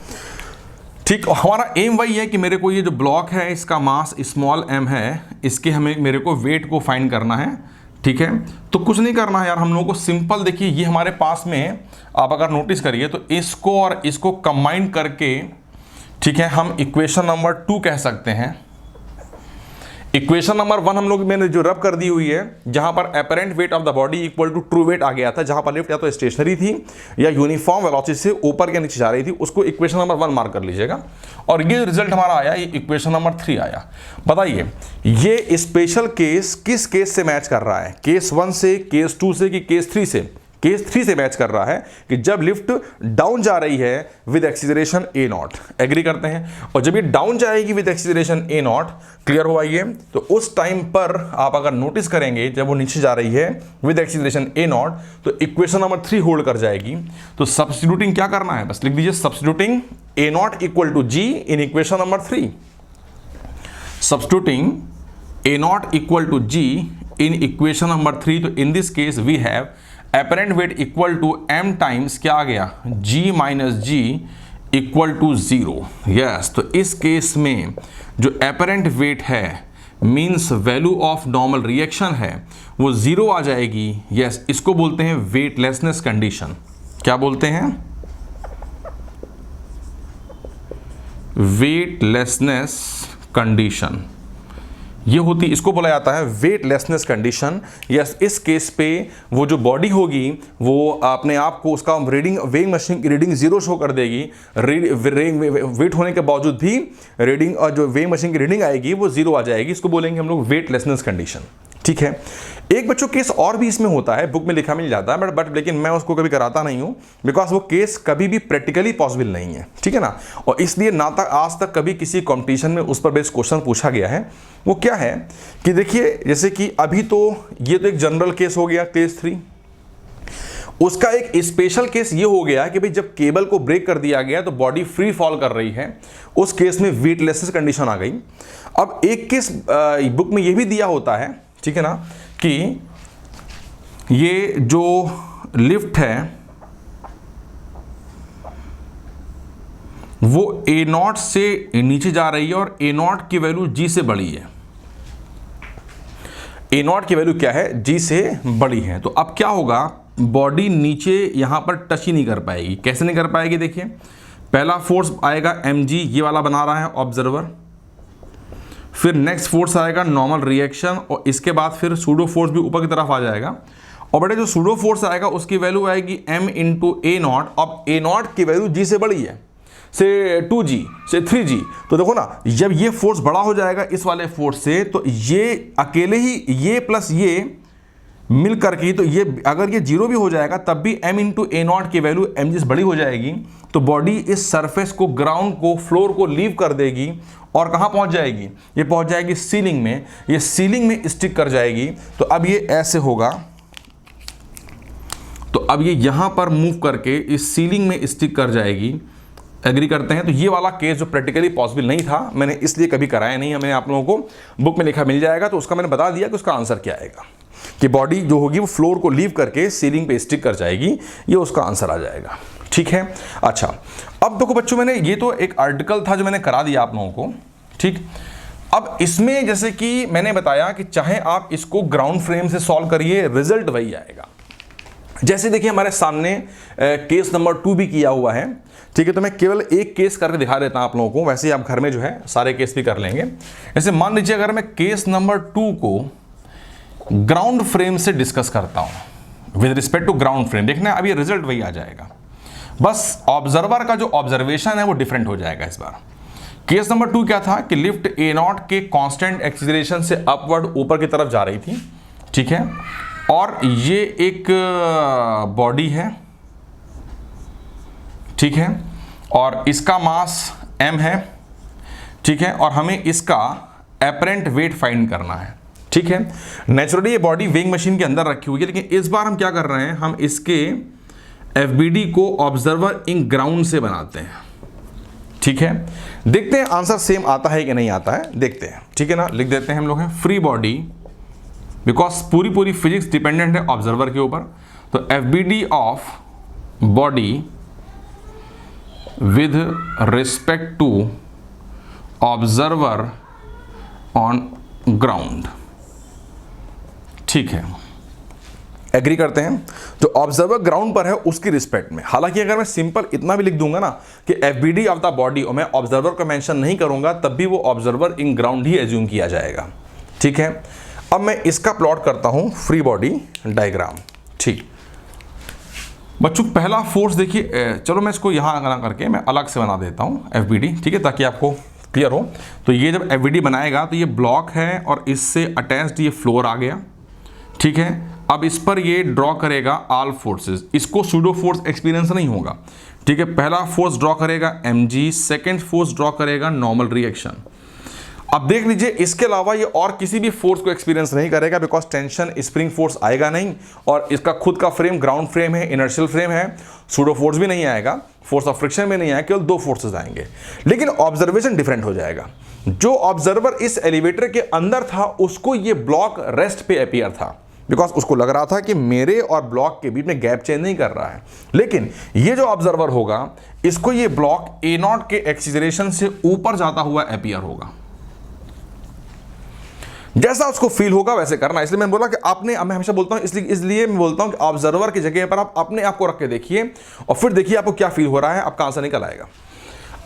ठीक, हमारा एम वही है कि मेरे को ये जो ब्लॉक है इसका मास स्मॉल m है, इसके मेरे को वेट को फाइंड करना है। ठीक है, तो कुछ नहीं करना है यार, हम लोगों को सिंपल, देखिए ये हमारे पास में आप अगर नोटिस करिए तो इसको और इसको कंबाइन करके, ठीक है, हम इक्वेशन नंबर 2 कह सकते हैं। इक्वेशन नंबर 1 हम लोग मैंने जो रब कर दी हुई है, जहां पर apparent weight of the body equal to true weight आ गया था, जहां पर लिफ्ट या तो स्टेशनरी थी या यूनिफॉर्म वेलोसिटी से ऊपर के नीचे जा रही थी, उसको इक्वेशन नंबर 1 मार्क कर लीजिएगा। और ये रिजल्ट हमारा आया, ये इक्वेशन नंबर 3 आया। बताइए ये स्पेशल केस किस केस से मैच कर रहा है? केस 1 से, केस 2 से, कि केस 3 से? केस 3 से मैच कर रहा है कि जब लिफ्ट डाउन जा रही है with acceleration A naught. Agree करते हैं? और जब ये डाउन जाएगी with acceleration A naught, clear हुआ ये? तो उस टाइम पर आप अगर नोटिस करेंगे, जब वो नीचे जा रही है विद एक्सीलरेशन A नॉट, तो इक्वेशन नंबर 3 होल्ड कर जाएगी। तो सब्स्टिट्यूटिंग क्या करना है, बस लिख दीजिए substituting A naught equal to G in equation number 3। Substituting A naught equal to G in equation number 3। तो in this case we have apparent weight equal to m times क्या आ गया, g minus g equal to 0। Yes, तो इस case में जो apparent weight है means value of normal reaction है वो 0 आ जाएगी। यस, इसको बोलते हैं वेटलेसनेस कंडीशन। क्या बोलते हैं? Weightlessness condition. ये होती, इसको बोला जाता है वेटलेसनेस कंडीशन। यस, इस केस पे वो जो बॉडी होगी वो अपने आप को, उसका वेइंग मशीन की रीडिंग 0 शो कर देगी। वेट होने के बावजूद भी रीडिंग, और जो वेइंग मशीन की रीडिंग आएगी वो 0 आ जाएगी। इसको बोलेंगे हम लोग वेटलेसनेस कंडीशन। ठीक है, एक बच्चों केस और भी इसमें होता है, बुक में लिखा मिल जाता है, बट लेकिन मैं उसको कभी कराता नहीं हूं, बिकॉज वो केस कभी भी प्रैक्टिकली पॉसिबल नहीं है। ठीक है ना, और इसलिए ना तक आज तक कभी किसी कंपटीशन में उस पर बेस्ड क्वेश्चन पूछा गया है। वो क्या है कि देखिए, जैसे कि अभी तो ये तो एक जनरल केस हो गया, केस 3। उसका एक स्पेशल केस ये हो गया कि भाई जब केबल को ब्रेक कर दिया गया तो बॉडी फ्री फॉल कर रही है, उस केस में वेटलेसनेस कंडीशन आ गई। अब एक केस बुक में ये भी दिया होता है, ठीक है ना, कि ये जो लिफ्ट है वो A नॉट से नीचे जा रही है और A नॉट की वैल्यू G से बड़ी है। ए नॉट की वैल्यू क्या है, जी से बड़ी है। तो अब क्या होगा, बॉडी नीचे यहां पर टच ही नहीं कर पाएगी। कैसे नहीं कर पाएगी, देखिए पहला फोर्स आएगा mg, ये वाला बना रहा है ऑब्जर्वर, फिर नेक्स्ट फोर्स आएगा नॉर्मल रिएक्शन, और इसके बाद फिर सूडो फोर्स भी ऊपर की तरफ आ जाएगा। और बड़े जो सूडो फोर्स आएगा उसकी वैल्यू आएगी m इंटू ए नॉट। अब ए नॉट की वैल्यू जी से बड़ी है, से 2g से 3g, तो देखो ना जब ये फोर्स बड़ा हो जाएगा इस वाले फोर्स से, तो ये अकेले ही ये प्लस ये मिल करके, तो ये अगर ये जीरो भी हो जाएगा तब भी m इंटू ए नॉट की वैल्यू mg से बड़ी हो जाएगी। तो बॉडी इस सरफेस को, ग्राउंड को, फ्लोर को लीव कर देगी और कहाँ पहुँच जाएगी, ये पहुँच जाएगी सीलिंग में। ये सीलिंग में स्टिक कर जाएगी। तो अब ये ऐसे होगा, तो अब ये यहाँ पर मूव करके इस सीलिंग में स्टिक कर जाएगी। एग्री करते हैं। तो ये वाला केस जो प्रैक्टिकली पॉसिबल नहीं था, मैंने इसलिए कभी कराया नहीं है, मैंने आप लोगों को बुक में लिखा मिल जाएगा, तो उसका मैंने बता दिया कि उसका आंसर क्या आएगा, कि बॉडी जो होगी वो फ्लोर को लीव करके सीलिंग पे स्टिक कर जाएगी, ये उसका आंसर आ जाएगा। ठीक है। अच्छा, अब देखो बच्चों, मैंने ये तो एक आर्टिकल था जो मैंने करा दिया आप लोगों को। ठीक, अब इसमें जैसे कि मैंने बताया कि चाहे आप इसको ग्राउंड फ्रेम से सॉल्व करिए, रिजल्ट वही आएगा। जैसे देखिए हमारे सामने केस नंबर 2 भी किया हुआ है। ठीक है, तो मैं केवल एक केस करके दिखा देता हूं आप लोगों को, वैसे ही आप घर में जो है सारे केस भी कर लेंगे। जैसे मान लीजिए अगर मैं केस नंबर 2 को ग्राउंड फ्रेम से डिस्कस करता हूं with respect to ground frame, देखना अब ये रिजल्ट वही आ जाएगा, बस ऑब्जर्वर का जो ऑब्जर्वेशन है वो डिफरेंट हो जाएगा इस बार। केस नंबर 2 क्या था कि लिफ्ट ए नॉट के कांस्टेंट एक्सीलरेशन से अपवर्ड ऊपर की तरफ जा रही थी। ठीक है, और ये एक बॉडी है। ठीक है, और इसका मास m है। ठीक है, और हमें इसका एपरेंट वेट फाइंड करना है। ठीक है, नेचुरली ये बॉडी वेइंग मशीन के अंदर रखी हुई है, लेकिन इस बार हम क्या कर रहे हैं, हम इसके FBD को ऑब्जर्वर इन ग्राउंड से बनाते हैं। ठीक है, देखते हैं आंसर सेम आता है कि नहीं आता है, देखते हैं। ठीक है ना, लिख देते हैं हम लोग हैं फ्री बॉडी, बिकॉज पूरी फिजिक्स डिपेंडेंट है ऑब्जर्वर के ऊपर। तो FBD of body with respect to observer on ground. ठीक है, एग्री करते हैं। जो ऑब्जर्वर ग्राउंड पर है उसकी रिस्पेक्ट में। हालांकि अगर मैं सिंपल इतना भी लिख दूंगा ना कि FBD ऑफ द बॉडी, और मैं ऑब्जर्वर को मेंशन नहीं करूंगा, तब भी वो observer in ground he assume किया जाएगा। ठीक है, अब मैं इसका प्लॉट करता हूं फ्री बॉडी डायग्राम। ठीक बच्चों, पहला फोर्स देखिए, चलो मैं इसको यहां ना करके मैं अलग से बना देता हूं FBD। ठीक है, ताकि आपको क्लियर हो। तो ये जब FBD बनाएगा तो ये ब्लॉक है और इससे अटैच्ड ये फ्लोर आ गया। ठीक है, अब इस पर ये ड्रॉ करेगा ऑल फोर्सेस, इसको सूडो फोर्स एक्सपीरियंस नहीं होगा। ठीक है, पहला फोर्स ड्रॉ करेगा mg, सेकेंड फोर्स ड्रॉ करेगा नॉर्मल रिएक्शन। अब देख लीजिए, इसके अलावा ये और किसी भी फोर्स को एक्सपीरियंस नहीं करेगा, बिकॉज टेंशन स्प्रिंग फोर्स आएगा नहीं, और इसका खुद का फ्रेम ग्राउंड फ्रेम है, इनर्शियल फ्रेम है, सूडो फोर्स भी नहीं आएगा, फोर्स ऑफ फ्रिक्शन भी नहीं आएगा, केवल 2 फोर्सेस आएंगे। लेकिन ऑब्जर्वेशन डिफरेंट हो जाएगा। जो ऑब्जर्वर इस एलिवेटर के अंदर था उसको ये ब्लॉक रेस्ट पे अपीयर था, बिकॉज उसको लग रहा था कि मेरे और ब्लॉक के बीच में गैप चेंज नहीं कर रहा है। लेकिन ये जो ऑब्जर्वर होगा, इसको ये ब्लॉक ए नॉट के एक्सीलरेशन से ऊपर जाता हुआ अपीयर होगा। जैसा उसको फील होगा वैसे करना। इसलिए मैं बोला कि आपने, मैं हमेशा बोलता हूं, इसलिए मैं बोलता हूं कि ऑब्जर्वर की जगह पर आप अपने आप को रख के देखिए और फिर देखिए आपको क्या फील हो रहा है, आपका आंसर निकल आएगा।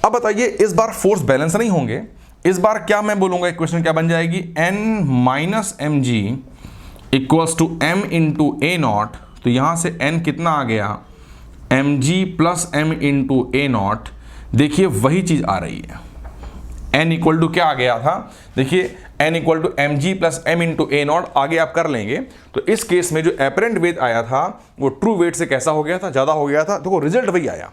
अब बताइए, इस बार फोर्स बैलेंस नहीं होंगे। इस बार क्या मैं बोलूंगा, इक्वेशन क्या बन जाएगी, n minus mg equals to m into A naught. तो यहां से n कितना आ गया, mg प्लस m इंटू ए नॉट। देखिए वही चीज आ रही है, n इक्वल टू क्या आ गया था, देखिए n equal to mg plus m into A naught. आगे आप कर लेंगे। तो इस केस में जो एपरेंट वेट आया था वो ट्रू वेट से कैसा हो गया था, ज्यादा हो गया था। देखो रिजल्ट वही आया,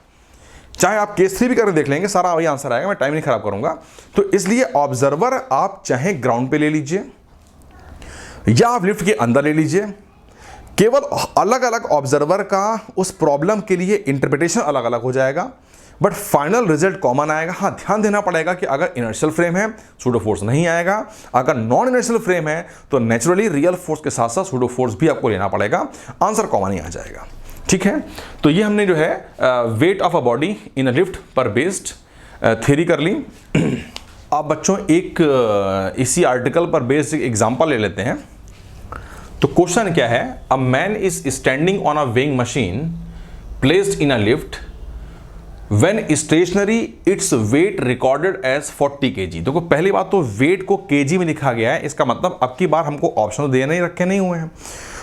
चाहे आप केस 3 भी करके देख लेंगे, सारा वही आंसर आएगा, मैं टाइम नहीं खराब करूंगा। तो इसलिए ऑब्जर्वर आप चाहे ग्राउंड पे ले लीजिए या आप लिफ्ट के अंदर ले लीजिए, केवल अलग अलग ऑब्जर्वर का उस प्रॉब्लम के लिए इंटरप्रिटेशन अलग अलग हो जाएगा, बट फाइनल रिजल्ट कॉमन आएगा। हाँ, ध्यान देना पड़ेगा कि अगर इनर्शियल फ्रेम है सूडो फोर्स नहीं आएगा, अगर नॉन इनर्शियल फ्रेम है तो नेचुरली रियल फोर्स के साथ साथ सूडो फोर्स भी आपको लेना पड़ेगा, आंसर कॉमन ही आ जाएगा। ठीक है, तो ये हमने जो है wait of a body in a lift पर बेस्ड थ्योरी कर ली। अब बच्चों एक इसी आर्टिकल पर बेस्ड एग्जांपल ले लेते हैं। तो क्वेश्चन क्या है, a man is standing on a weighing machine placed in a lift when stationary its weight recorded as 40 kg। देखो पहली बात तो वेट को केजी में लिखा गया है, इसका मतलब अब की बार हमको ऑप्शन देने ही रखे नहीं हुए हैं,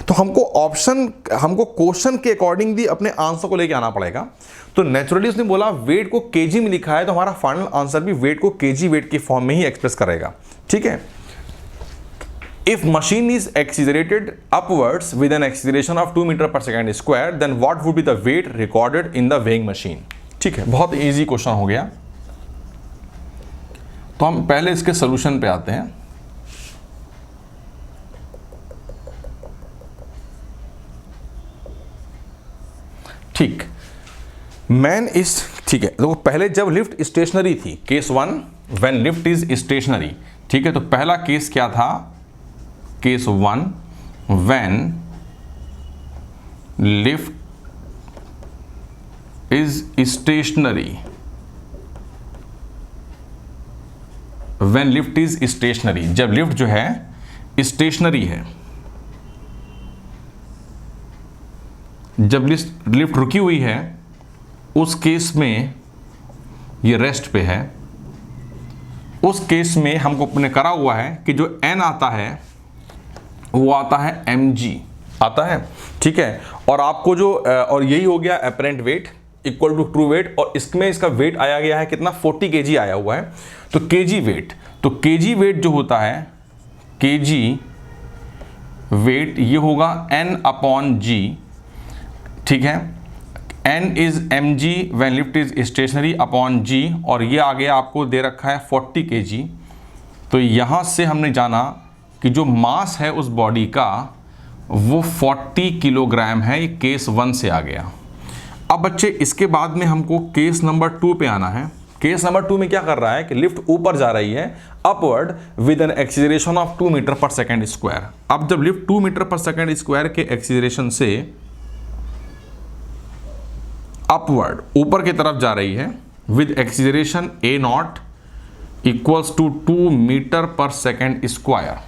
तो हमको क्वेश्चन के अकॉर्डिंग भी अपने आंसर को लेके आना पड़ेगा। तो नेचुरली उसने बोला वेट को केजी में लिखा है, तो हमारा फाइनल आंसर भी वेट को केजी वेट के फॉर्म में ही एक्सप्रेस करेगा। ठीक है, if machine is accelerated upwards with an acceleration of 2 metre per second square then what would be the weight recorded in the weighing machine. ठीक है, बहुत इजी क्वेश्चन हो गया। तो हम पहले इसके सॉल्यूशन पे आते हैं। ठीक, मैन इज, ठीक है, तो पहले जब लिफ्ट स्टेशनरी थी, case 1 when lift is stationary. ठीक है, तो पहला केस क्या था, case 1 when lift is stationary, when lift is stationary, जब लिफ्ट जो है स्टेशनरी है, जब लिफ्ट रुकी हुई है उस केस में ये रेस्ट पे है, उस केस में हमको अपने करा हुआ है कि जो n आता है वो आता है mg आता है। ठीक है, और आपको जो और यही हो गया apparent weight equal to true weight, और इसमें इसका वेट आया गया है कितना, 40 kg आया हुआ है। तो kg वेट, तो kg वेट जो होता है, kg वेट ये होगा n/g। ठीक है, n is mg when lift is stationary upon g, और ये आ गया आपको दे रखा है 40 kg। तो यहाँ से हमने जाना कि जो मास है उस बॉडी का वो 40 किलोग्राम है, ये केस 1 से आ गया। अब बच्चे इसके बाद में हमको केस नंबर 2 पे आना है। केस नंबर 2 में क्या कर रहा है कि लिफ्ट ऊपर जा रही है upward with an acceleration of 2 metre per second square. अब जब lift 2 metre per second square के एक्सीलरेशन से अपवर्ड ऊपर की तरफ जा रही है with acceleration a0 equals to 2 metre per second square,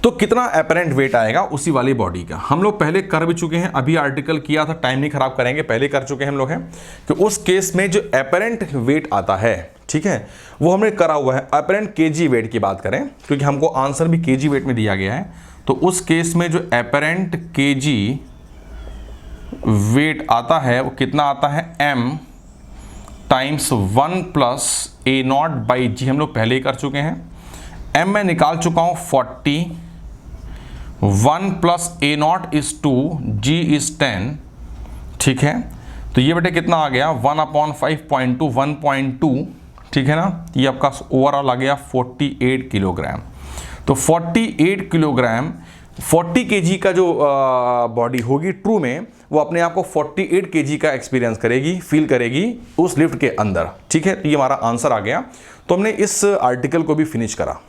तो कितना अपेरेंट वेट आएगा उसी वाली बॉडी का। हम लोग पहले कर भी चुके हैं, अभी आर्टिकल किया था, टाइम नहीं खराब करेंगे, पहले कर चुके हैं हम लोग हैं कि उस केस में जो अपेरेंट वेट आता है, ठीक है, वो हमने करा हुआ है। अपेरेंट केजी वेट की बात करें, क्योंकि हमको आंसर भी केजी वेट में दिया गया है, तो उस केस में जो अपेरेंट केजी वेट आता है वो कितना आता है, m times 1 plus a0 by G, हम लोग पहले ही कर चुके हैं। m मैं निकाल चुका हूँ 40, 1 plus a0 is 2, g is 10। ठीक है, तो ये बेटे कितना आ गया, 1/5.2 1.2। ठीक है ना, ये आपका ओवरऑल आ गया 48 किलोग्राम। तो 48 किलोग्राम 40 kg का जो बॉडी होगी ट्रू में, वो अपने आप को 48 kg का एक्सपीरियंस करेगी, फील करेगी उस लिफ्ट के अंदर। ठीक है, तो ये हमारा आंसर आ गया। तो हमने इस आर्टिकल को भी फिनिश करा।